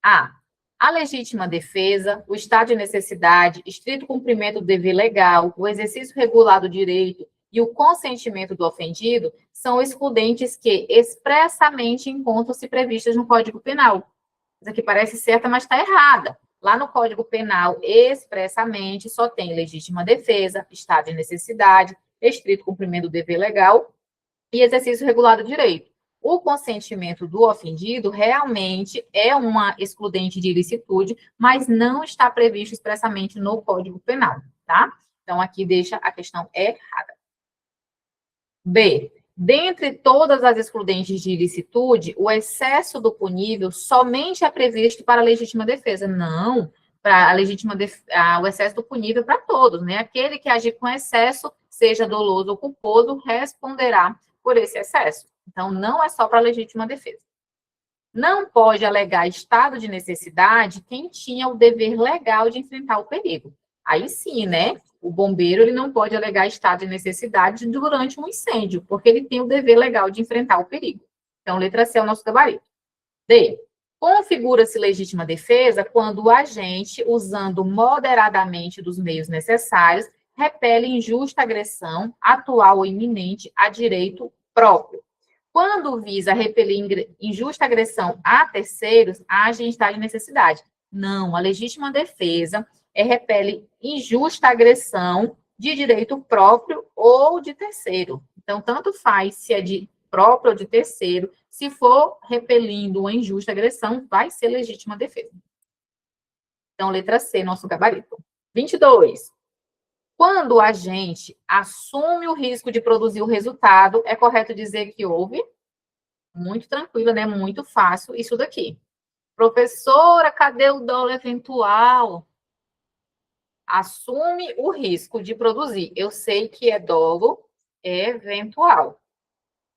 a legítima defesa, o estado de necessidade, estrito cumprimento do dever legal, o exercício regular do direito e o consentimento do ofendido são excludentes que expressamente encontram-se previstas no Código Penal. Isso aqui parece certa, mas está errada. Lá no Código Penal, expressamente, só tem legítima defesa, estado de necessidade, estrito cumprimento do dever legal e exercício regular do direito. O consentimento do ofendido realmente é uma excludente de ilicitude, mas não está previsto expressamente no Código Penal, tá? Então, aqui deixa a questão errada. B. Dentre todas as excludentes de ilicitude, o excesso do punível somente é previsto para a legítima defesa. Não, para a legítima o excesso do punível para todos, né? Aquele que agir com excesso, seja doloso ou culposo, responderá por esse excesso. Então, não é só para a legítima defesa. Não pode alegar estado de necessidade quem tinha o dever legal de enfrentar o perigo. Aí sim, né? O bombeiro ele não pode alegar estado de necessidade durante um incêndio, porque ele tem o dever legal de enfrentar o perigo. Então, letra C é o nosso gabarito. D. Configura-se legítima defesa quando o agente, usando moderadamente dos meios necessários, repele injusta agressão, atual ou iminente, a direito próprio. Quando visa repelir injusta agressão a terceiros, age em estado de necessidade. Não, a legítima defesa repele injusta agressão de direito próprio ou de terceiro. Então, tanto faz se é de próprio ou de terceiro, se for repelindo uma injusta agressão, vai ser legítima defesa. Então, letra C, nosso gabarito. 22. Quando o agente assume o risco de produzir o resultado, é correto dizer que houve? Muito tranquilo, né? Muito fácil isso daqui. Professora, cadê o dolo eventual? Assume o risco de produzir. Eu sei que é dolo eventual.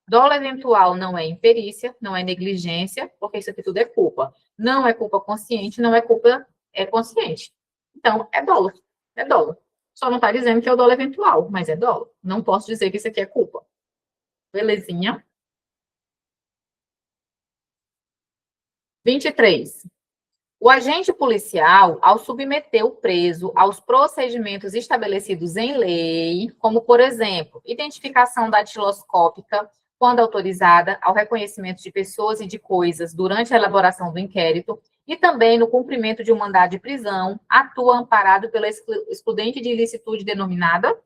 Dolo eventual não é imperícia, não é negligência, porque isso aqui tudo é culpa. Não é culpa consciente, não é culpa consciente. Então, é dolo. É dolo. Só não está dizendo que é o dolo eventual, mas é dolo. Não posso dizer que isso aqui é culpa. Belezinha? 23. O agente policial, ao submeter o preso aos procedimentos estabelecidos em lei, como, por exemplo, identificação datiloscópica, quando autorizada, ao reconhecimento de pessoas e de coisas durante a elaboração do inquérito, e também no cumprimento de um mandado de prisão, atua amparado pela excludente de ilicitude denominada.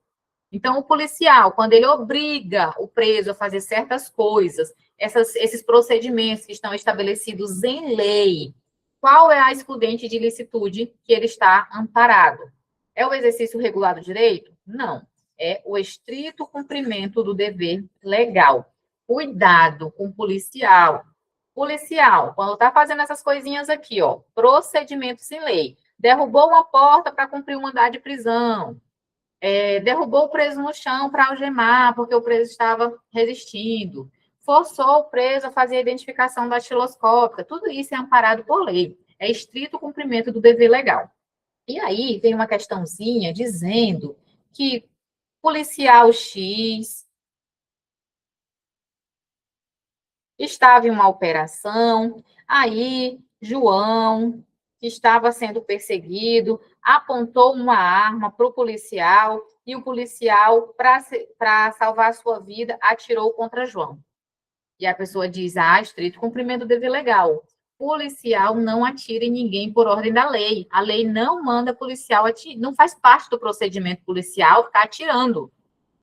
Então, o policial, quando ele obriga o preso a fazer certas coisas, esses procedimentos que estão estabelecidos em lei, qual é a excludente de ilicitude que ele está amparado? É o exercício regular do direito? Não. É o estrito cumprimento do dever legal. Cuidado com o policial. Policial, quando está fazendo essas coisinhas aqui, ó, procedimentos em lei, derrubou uma porta para cumprir um mandado de prisão, derrubou o preso no chão para algemar, porque o preso estava resistindo, forçou o preso a fazer a identificação datiloscópica, tudo isso é amparado por lei, é estrito cumprimento do dever legal. E aí vem uma questãozinha dizendo que policial X estava em uma operação, aí João, que estava sendo perseguido, apontou uma arma para o policial e o policial, para salvar a sua vida, atirou contra João. E a pessoa diz, estrito cumprimento do dever legal. Policial não atira em ninguém por ordem da lei. A lei não manda policial atirar, não faz parte do procedimento policial ficar atirando.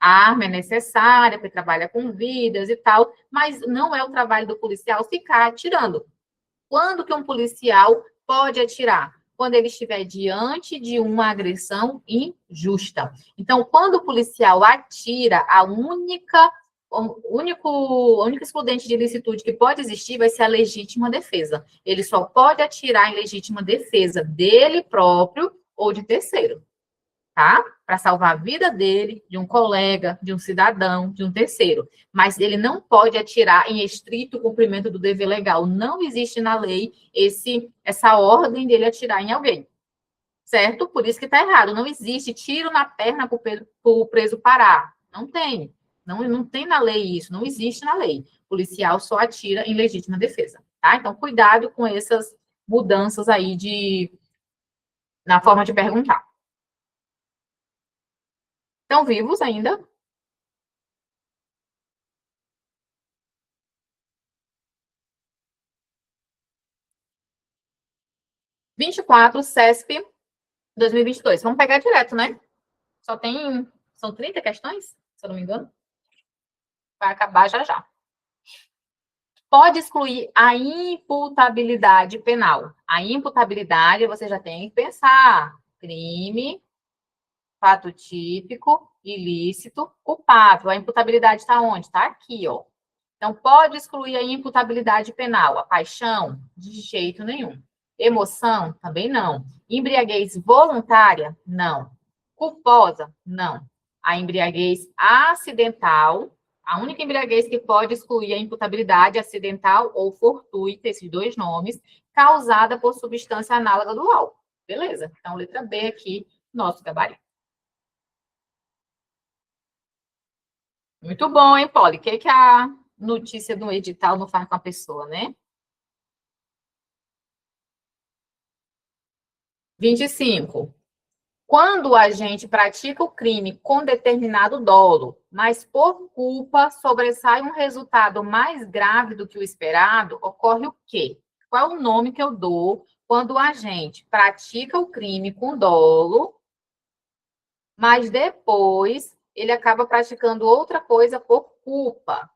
A arma é necessária, porque trabalha com vidas e tal, mas não é o trabalho do policial ficar atirando. Quando que um policial pode atirar? Quando ele estiver diante de uma agressão injusta. Então, quando o policial atira, a única excludente de ilicitude que pode existir vai ser a legítima defesa. Ele só pode atirar em legítima defesa dele próprio ou de terceiro, tá? Para salvar a vida dele, de um colega, de um cidadão, de um terceiro. Mas ele não pode atirar em estrito cumprimento do dever legal. Não existe na lei essa ordem dele atirar em alguém. Certo? Por isso que está errado. Não existe tiro na perna para o preso parar. Não tem. Não tem na lei isso. Não existe na lei. O policial só atira em legítima defesa. Tá? Então, cuidado com essas mudanças aí na forma de perguntar. Estão vivos ainda? CESP 2022. Vamos pegar direto, né? São 30 questões, se eu não me engano. Vai acabar já já. Pode excluir a imputabilidade penal. A imputabilidade, você já tem que pensar. Crime, fato típico, ilícito, culpável. A imputabilidade está onde? Está aqui, ó. Então, pode excluir a imputabilidade penal. A paixão? De jeito nenhum. Emoção? Também não. Embriaguez voluntária? Não. Culposa? Não. A embriaguez acidental, a única embriaguez que pode excluir a imputabilidade acidental ou fortuita, esses dois nomes, causada por substância análoga do álcool. Beleza? Então, letra B aqui, nosso gabarito. Muito bom, hein, Polly? O que a notícia do edital não faz com a pessoa, né? 25. Quando o agente pratica o crime com determinado dolo, mas por culpa sobressai um resultado mais grave do que o esperado, ocorre o quê? Qual é o nome que eu dou quando o agente pratica o crime com dolo, mas depois ele acaba praticando outra coisa por culpa.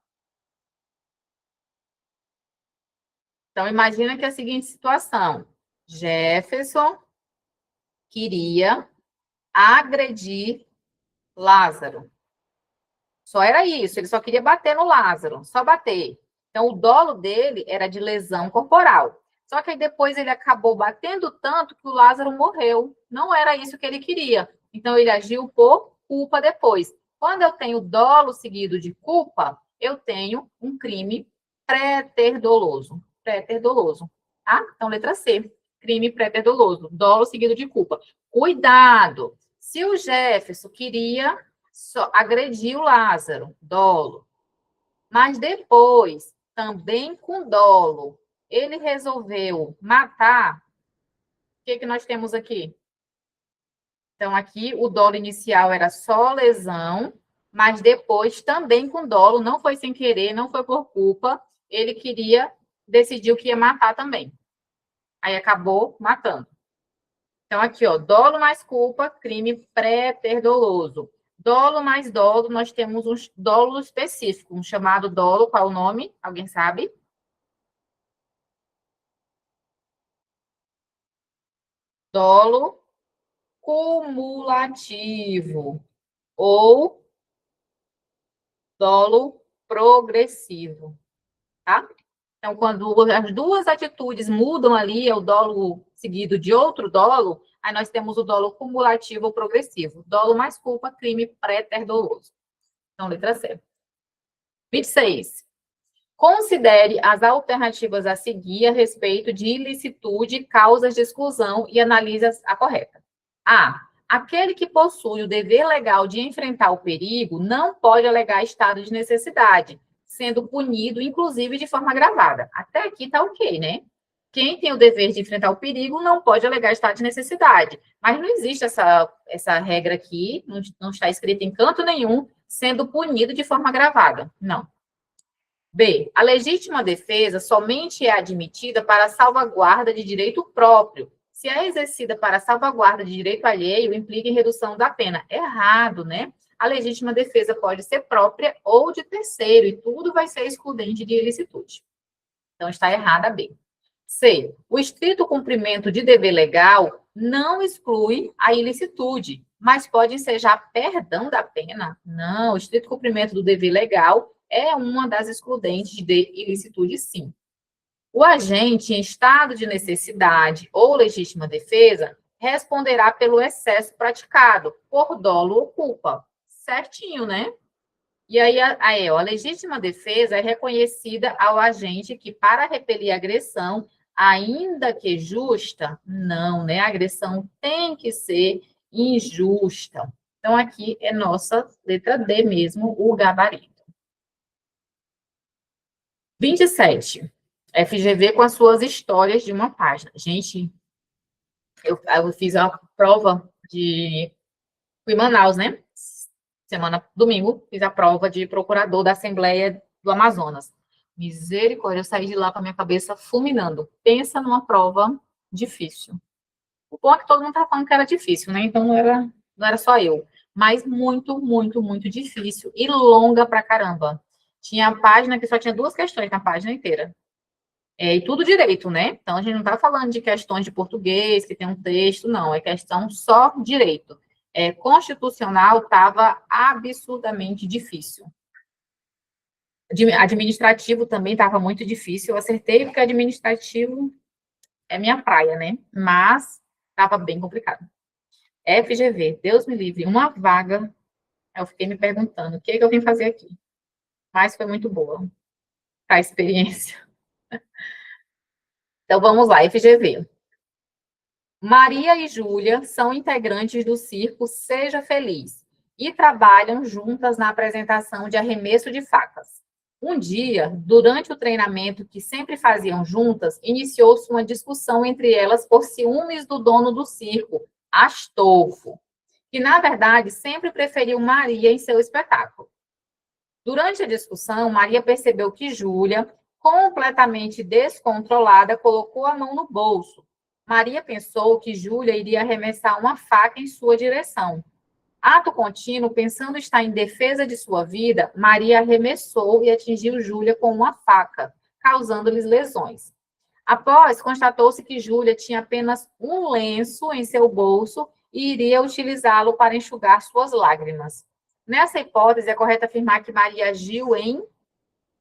Então, imagina que é a seguinte situação. Jefferson queria agredir Lázaro. Só era isso, ele só queria bater no Lázaro, só bater. Então, o dolo dele era de lesão corporal. Só que aí depois ele acabou batendo tanto que o Lázaro morreu. Não era isso que ele queria. Então, ele agiu por culpa depois. Quando eu tenho dolo seguido de culpa, eu tenho um crime pré-ter-doloso. Pré-ter-doloso. Tá? Então, letra C. Crime pré-ter-doloso. Dolo seguido de culpa. Cuidado! Se o Jefferson queria só agrediu Lázaro, dolo. Mas depois, também com dolo, ele resolveu matar. O que nós temos aqui? Então, aqui o dolo inicial era só lesão, mas depois, também com dolo, não foi sem querer, não foi por culpa, ele decidiu que ia matar também. Aí acabou matando. Então, aqui, ó, dolo mais culpa, crime pré-ter doloso. Dolo mais dolo, nós temos um dolo específico, um chamado dolo, qual é o nome? Alguém sabe? Dolo cumulativo ou dolo progressivo, tá? Então, quando as duas atitudes mudam ali, é o dolo seguido de outro dolo, aí nós temos o dolo cumulativo ou progressivo. Dolo mais culpa, crime pré-ter doloso. Então, letra C. 26. Considere as alternativas a seguir a respeito de ilicitude, causas de exclusão e analise a correta. A. Aquele que possui o dever legal de enfrentar o perigo não pode alegar estado de necessidade, sendo punido, inclusive, de forma agravada. Até aqui está ok, né? Quem tem o dever de enfrentar o perigo não pode alegar estado de necessidade. Mas não existe essa regra aqui, não está escrita em canto nenhum, sendo punido de forma agravada. Não. B. A legítima defesa somente é admitida para a salvaguarda de direito próprio. Se é exercida para a salvaguarda de direito alheio, implica em redução da pena. Errado, né? A legítima defesa pode ser própria ou de terceiro, e tudo vai ser excludente de ilicitude. Então, está errada a B. C. O estrito cumprimento de dever legal não exclui a ilicitude, mas pode ensejar perdão da pena? Não, o estrito cumprimento do dever legal é uma das excludentes de ilicitude, sim. O agente em estado de necessidade ou legítima defesa responderá pelo excesso praticado, por dolo ou culpa. Certinho, né? E aí, a legítima defesa é reconhecida ao agente que, para repelir a agressão, ainda que justa, não, né? A agressão tem que ser injusta. Então, aqui é nossa letra D mesmo, o gabarito. 27. FGV com as suas histórias de uma página. Gente, eu fiz a prova de... Fui em Manaus, né? Domingo, fiz a prova de procurador da Assembleia do Amazonas. Misericórdia, eu saí de lá com a minha cabeça fulminando. Pensa numa prova difícil. O bom é que todo mundo estava falando que era difícil, né? Então não era só eu. Mas muito, muito, muito difícil e longa pra caramba. Tinha a página que só tinha 2 questões na página inteira. E tudo direito, né? Então, a gente não está falando de questões de português, que tem um texto, não. É questão só direito. Constitucional estava absurdamente difícil. Administrativo também estava muito difícil. Eu acertei porque administrativo é minha praia, né? Mas estava bem complicado. FGV, Deus me livre, uma vaga. Eu fiquei me perguntando o que eu vim fazer aqui. Mas foi muito boa a experiência. Então, vamos lá, FGV. Maria e Júlia são integrantes do circo Seja Feliz e trabalham juntas na apresentação de arremesso de facas. Um dia, durante o treinamento que sempre faziam juntas, iniciou-se uma discussão entre elas por ciúmes do dono do circo, Astolfo, que, na verdade, sempre preferiu Maria em seu espetáculo. Durante a discussão, Maria percebeu que Júlia, completamente descontrolada, colocou a mão no bolso. Maria pensou que Júlia iria arremessar uma faca em sua direção. Ato contínuo, pensando estar em defesa de sua vida, Maria arremessou e atingiu Júlia com uma faca, causando-lhes lesões. Após, constatou-se que Júlia tinha apenas um lenço em seu bolso e iria utilizá-lo para enxugar suas lágrimas. Nessa hipótese, é correto afirmar que Maria agiu em...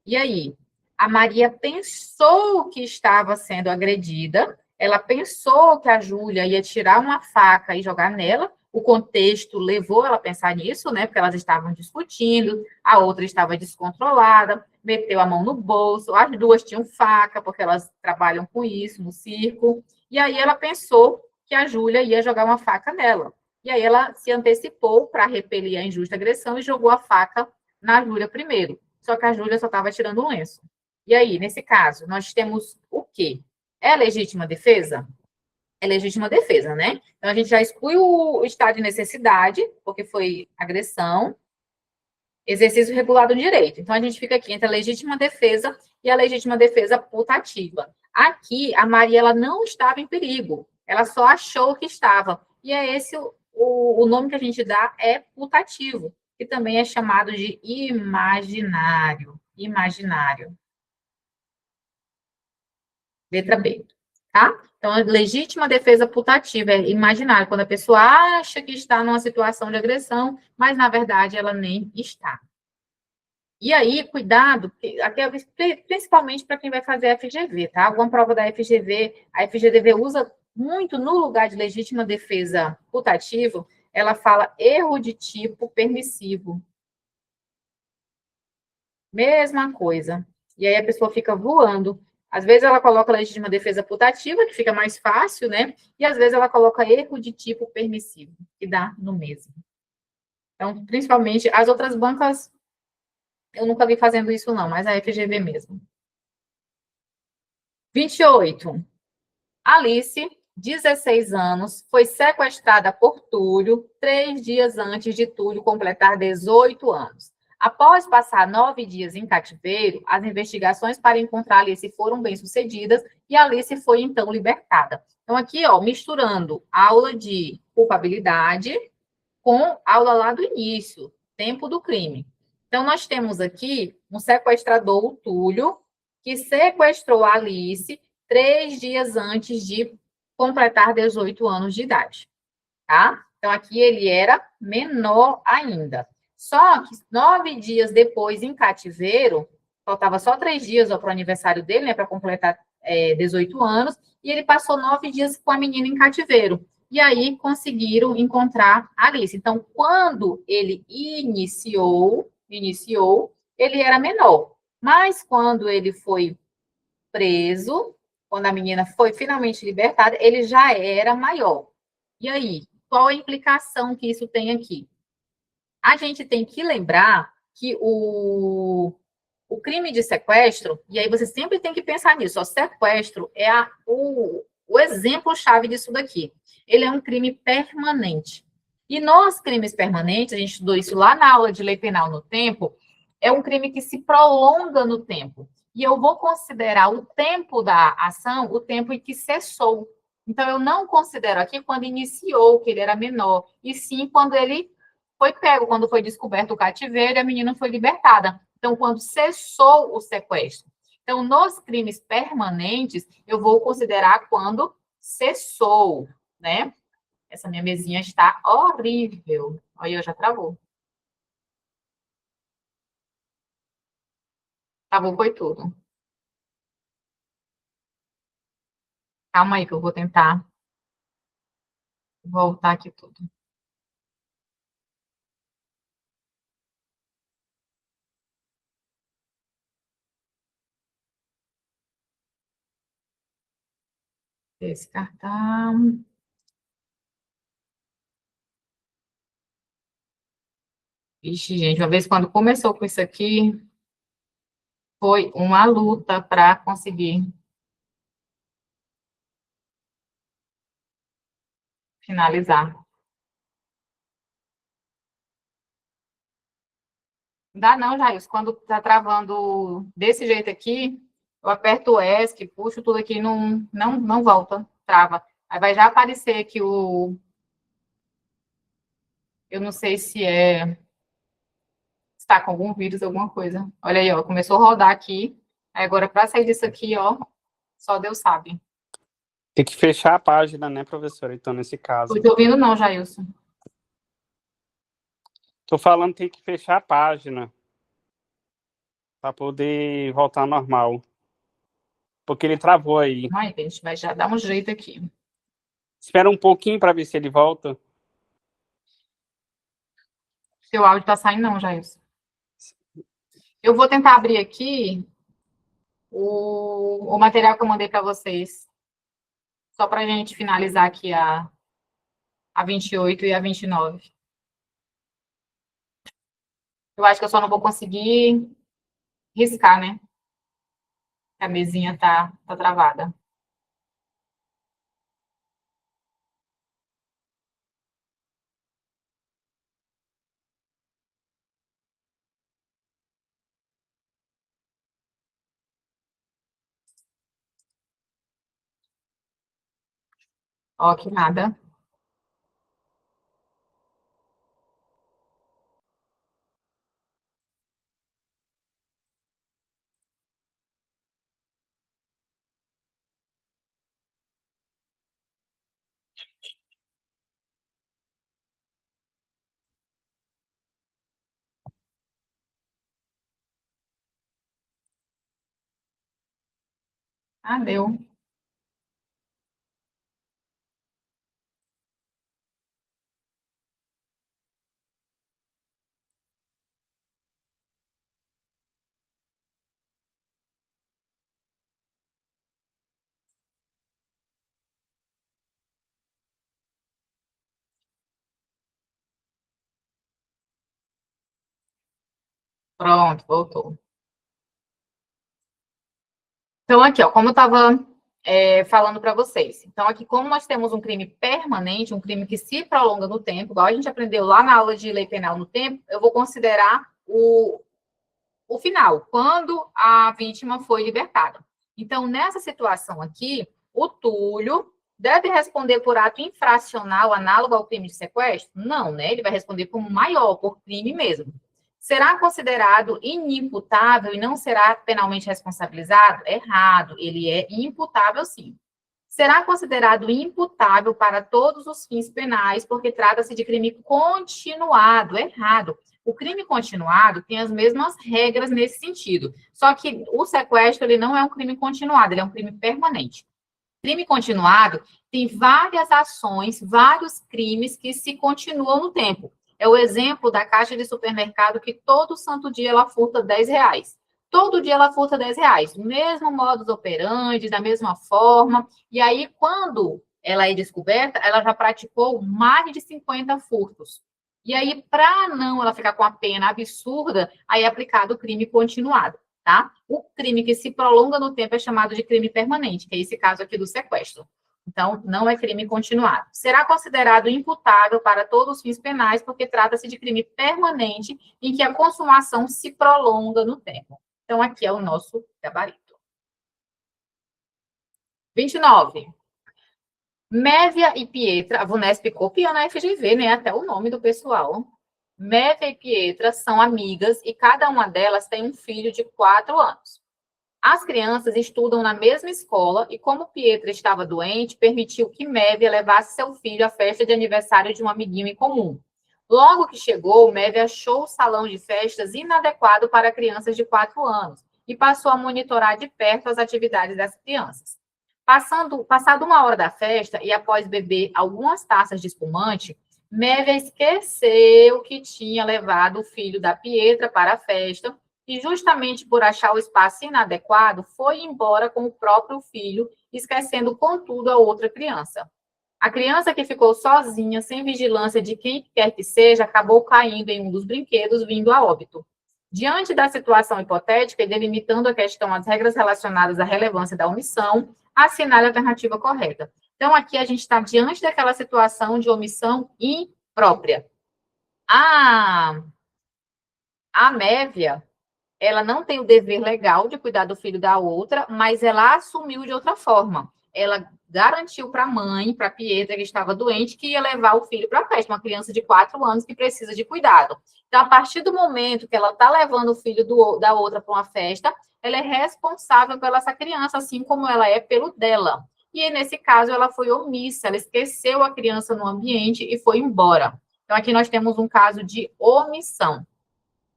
E aí? A Maria pensou que estava sendo agredida, ela pensou que a Júlia ia tirar uma faca e jogar nela, o contexto levou ela a pensar nisso, né? Porque elas estavam discutindo, a outra estava descontrolada, meteu a mão no bolso, as duas tinham faca, porque elas trabalham com isso no circo, e aí ela pensou que a Júlia ia jogar uma faca nela. E aí ela se antecipou para repelir a injusta agressão e jogou a faca na Júlia primeiro. Só que a Júlia só estava tirando um lenço. E aí, nesse caso, nós temos o quê? É legítima defesa? É legítima defesa, né? Então, a gente já exclui o estado de necessidade, porque foi agressão, exercício regulado do direito. Então, a gente fica aqui entre a legítima defesa e a legítima defesa putativa. Aqui, a Maria, ela não estava em perigo, ela só achou que estava. E é esse o nome que a gente dá é putativo, que também é chamado de imaginário. Imaginário. Letra B, tá? Então, a legítima defesa putativa é imaginário, quando a pessoa acha que está numa situação de agressão, mas, na verdade, ela nem está. E aí, cuidado, aqui é principalmente para quem vai fazer a FGV, tá? Alguma prova da FGV, a FGV usa muito no lugar de legítima defesa putativo, ela fala erro de tipo permissivo. Mesma coisa. E aí a pessoa fica voando. Às vezes ela coloca legítima defesa putativa, que fica mais fácil, né? E às vezes ela coloca erro de tipo permissivo, que dá no mesmo. Então, principalmente, as outras bancas, eu nunca vi fazendo isso, não, mas a FGV mesmo. 28. Alice, 16 anos, foi sequestrada por Túlio 3 dias antes de Túlio completar 18 anos. Após passar 9 dias em cativeiro, as investigações para encontrar Alice foram bem-sucedidas e Alice foi, então, libertada. Então, aqui, ó, misturando aula de culpabilidade com aula lá do início, tempo do crime. Então, nós temos aqui um sequestrador, o Túlio, que sequestrou a Alice 3 dias antes de completar 18 anos de idade, tá? Então, aqui ele era menor ainda. Só que 9 dias depois, em cativeiro, faltava só 3 dias para o aniversário dele, né, para completar 18 anos, e ele passou 9 dias com a menina em cativeiro. E aí conseguiram encontrar a Alice. Então, quando ele iniciou, ele era menor. Mas quando ele foi preso, quando a menina foi finalmente libertada, ele já era maior. E aí, qual a implicação que isso tem aqui? A gente tem que lembrar que o crime de sequestro, e aí você sempre tem que pensar nisso, o sequestro é o exemplo-chave disso daqui. Ele é um crime permanente. E nos crimes permanentes, a gente estudou isso lá na aula de lei penal no tempo, é um crime que se prolonga no tempo. E eu vou considerar o tempo da ação, o tempo em que cessou. Então, eu não considero aqui quando iniciou, que ele era menor, e sim quando ele foi pego, quando foi descoberto o cativeiro e a menina foi libertada. Então, quando cessou o sequestro. Então, nos crimes permanentes, eu vou considerar quando cessou, né? Essa minha mesinha está horrível. Olha, já travou. Travou, foi tudo. Calma aí que eu vou tentar voltar aqui tudo. Descartar. Vixe, gente, uma vez quando começou com isso aqui, foi uma luta para conseguir finalizar. Não dá não, Jair. Quando tá travando desse jeito aqui, eu aperto o ESC, puxo tudo aqui, não volta, trava. Aí vai já aparecer aqui Eu não sei se está com algum vírus, alguma coisa. Olha aí, ó, começou a rodar aqui. Aí agora, para sair disso aqui, ó, só Deus sabe. Tem que fechar a página, né, professora? Então, nesse caso. Não tô ouvindo não, Jailson. Tô falando que tem que fechar a página para poder voltar ao normal. Porque ele travou aí. Ai, a gente vai já dar um jeito aqui. Espera um pouquinho para ver se ele volta. Seu áudio tá saindo não, Jailson. Eu vou tentar abrir aqui o material que eu mandei para vocês. Só para a gente finalizar aqui a 28 e a 29. Eu acho que eu só não vou conseguir riscar, né? A mesinha tá travada. Ó, que nada. Ah, deu. Pronto, voltou. Então, aqui, ó, como eu estava falando para vocês. Então, aqui, como nós temos um crime permanente, um crime que se prolonga no tempo, igual a gente aprendeu lá na aula de lei penal no tempo, eu vou considerar o final, quando a vítima foi libertada. Então, nessa situação aqui, o Túlio deve responder por ato infracional análogo ao crime de sequestro? Não, né? Ele vai responder como maior, por crime mesmo. Será considerado inimputável e não será penalmente responsabilizado? Errado, ele é imputável sim. Será considerado imputável para todos os fins penais, porque trata-se de crime continuado? Errado. O crime continuado tem as mesmas regras nesse sentido. Só que o sequestro ele não é um crime continuado, ele é um crime permanente. Crime continuado tem várias ações, vários crimes que se continuam no tempo. É o exemplo da caixa de supermercado que todo santo dia ela furta R$10. Todo dia ela furta R$10. Mesmo modus operandi, da mesma forma. E aí, quando ela é descoberta, ela já praticou mais de 50 furtos. E aí, para não ela ficar com a pena absurda, aí é aplicado o crime continuado, tá? O crime que se prolonga no tempo é chamado de crime permanente, que é esse caso aqui do sequestro. Então, não é crime continuado. Será considerado imputável para todos os fins penais, porque trata-se de crime permanente em que a consumação se prolonga no tempo. Então, aqui é o nosso gabarito. 29. Mévia e Pietra, a Vunesp copia na FGV, né? Até o nome do pessoal. Mévia e Pietra são amigas e cada uma delas tem um filho de 4 anos. As crianças estudam na mesma escola e, como Pietra estava doente, permitiu que Mévia levasse seu filho à festa de aniversário de um amiguinho em comum. Logo que chegou, Mévia achou o salão de festas inadequado para crianças de 4 anos e passou a monitorar de perto as atividades das crianças. Passado uma hora da festa e após beber algumas taças de espumante, Mévia esqueceu que tinha levado o filho da Pietra para a festa e, justamente por achar o espaço inadequado, foi embora com o próprio filho, esquecendo, contudo, a outra criança. A criança que ficou sozinha, sem vigilância de quem quer que seja, acabou caindo em um dos brinquedos, vindo a óbito. Diante da situação hipotética e delimitando a questão às regras relacionadas à relevância da omissão, assinale a alternativa correta. Então, aqui a gente está diante daquela situação de omissão imprópria. A Mévia, ela não tem o dever legal de cuidar do filho da outra, mas ela assumiu de outra forma. ela garantiu para a mãe, para a Pietra, que estava doente, que ia levar o filho para a festa, uma criança de 4 anos que precisa de cuidado. Então, a partir do momento que ela está levando o filho da outra para uma festa, ela é responsável pela essa criança, assim como ela é pelo dela. E, nesse caso, ela foi omissa, ela esqueceu a criança no ambiente e foi embora. Então, aqui nós temos um caso de omissão.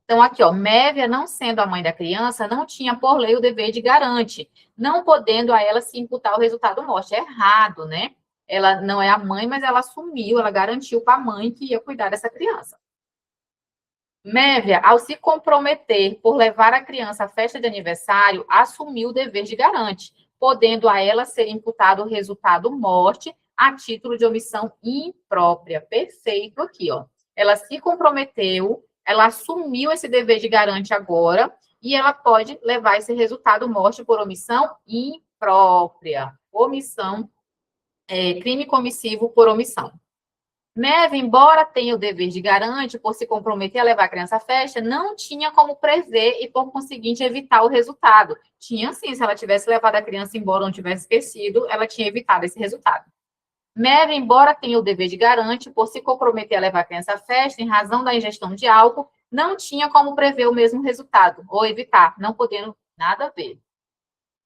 Então, aqui, ó, Mévia, não sendo a mãe da criança, não tinha por lei o dever de garante, não podendo a ela se imputar o resultado morte. É errado, né? Ela não é a mãe, mas ela assumiu, ela garantiu para a mãe que ia cuidar dessa criança. Mévia, ao se comprometer por levar a criança à festa de aniversário, assumiu o dever de garante, podendo a ela ser imputado o resultado morte a título de omissão imprópria. Perfeito aqui, ó. Ela se comprometeu, ela assumiu esse dever de garante agora, e ela pode levar esse resultado morte por omissão imprópria. Omissão, crime comissivo por omissão. Neve, embora tenha o dever de garante por se comprometer a levar a criança à festa, não tinha como prever e, por conseguinte, evitar o resultado. Tinha sim, se ela tivesse levado a criança embora ou não tivesse esquecido, ela tinha evitado esse resultado. Neve, embora tenha o dever de garante por se comprometer a levar a criança à festa, em razão da ingestão de álcool, não tinha como prever o mesmo resultado, ou evitar, não podendo nada a ver.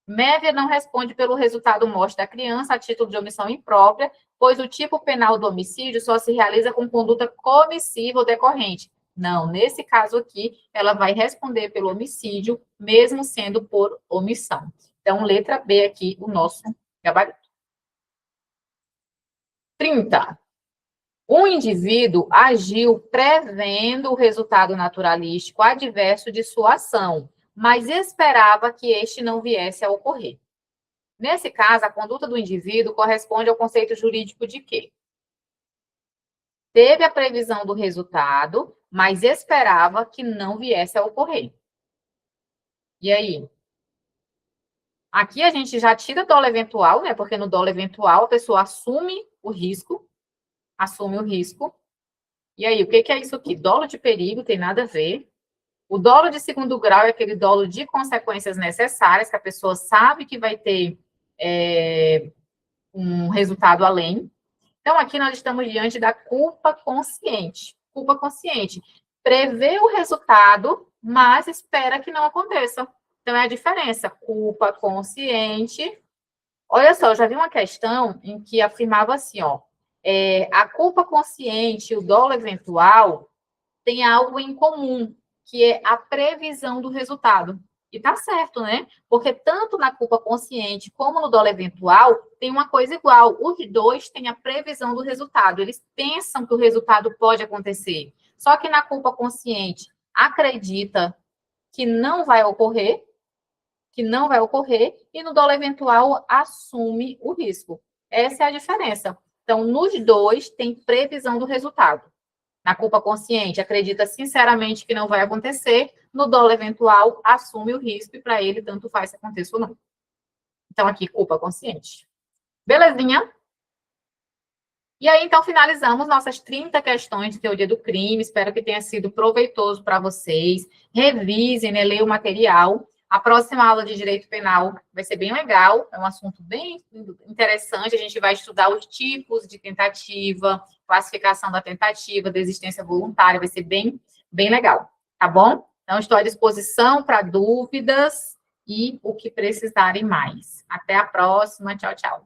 Mévia não responde pelo resultado morte da criança a título de omissão imprópria, pois o tipo penal do homicídio só se realiza com conduta comissiva ou decorrente. Não, nesse caso aqui, ela vai responder pelo homicídio, mesmo sendo por omissão. Então, letra B aqui, o nosso gabarito. 30. Um indivíduo agiu prevendo o resultado naturalístico adverso de sua ação, mas esperava que este não viesse a ocorrer. Nesse caso, a conduta do indivíduo corresponde ao conceito jurídico de quê? Teve a previsão do resultado, mas esperava que não viesse a ocorrer. E aí? Aqui a gente já tira dolo eventual, né? Porque no dolo eventual a pessoa assume o risco. E aí, o que é isso aqui? Dolo de perigo, tem nada a ver. O dolo de segundo grau é aquele dolo de consequências necessárias, que a pessoa sabe que vai ter um resultado além. Então, aqui nós estamos diante da culpa consciente. Culpa consciente. Prevê o resultado, mas espera que não aconteça. Então, é a diferença. Culpa consciente. Olha só, eu já vi uma questão em que afirmava assim, ó, a culpa consciente e o dolo eventual têm algo em comum, que é a previsão do resultado. E tá certo, né? Porque tanto na culpa consciente como no dolo eventual tem uma coisa igual. Os dois têm a previsão do resultado. Eles pensam que o resultado pode acontecer. Só que na culpa consciente acredita que não vai ocorrer, e no dolo eventual assume o risco. Essa é a diferença. Então, nos dois tem previsão do resultado. Na culpa consciente, acredita sinceramente que não vai acontecer. No dolo eventual, assume o risco e para ele tanto faz se aconteça ou não. Então, aqui, culpa consciente. Belezinha? E aí, então, finalizamos nossas 30 questões de teoria do crime. Espero que tenha sido proveitoso para vocês. Revisem, né, leiam o material. A próxima aula de Direito Penal vai ser bem legal. É um assunto bem interessante. A gente vai estudar os tipos de tentativa, classificação da tentativa, desistência voluntária. Vai ser bem, bem legal. Tá bom? Então, estou à disposição para dúvidas e o que precisarem mais. Até a próxima. Tchau, tchau.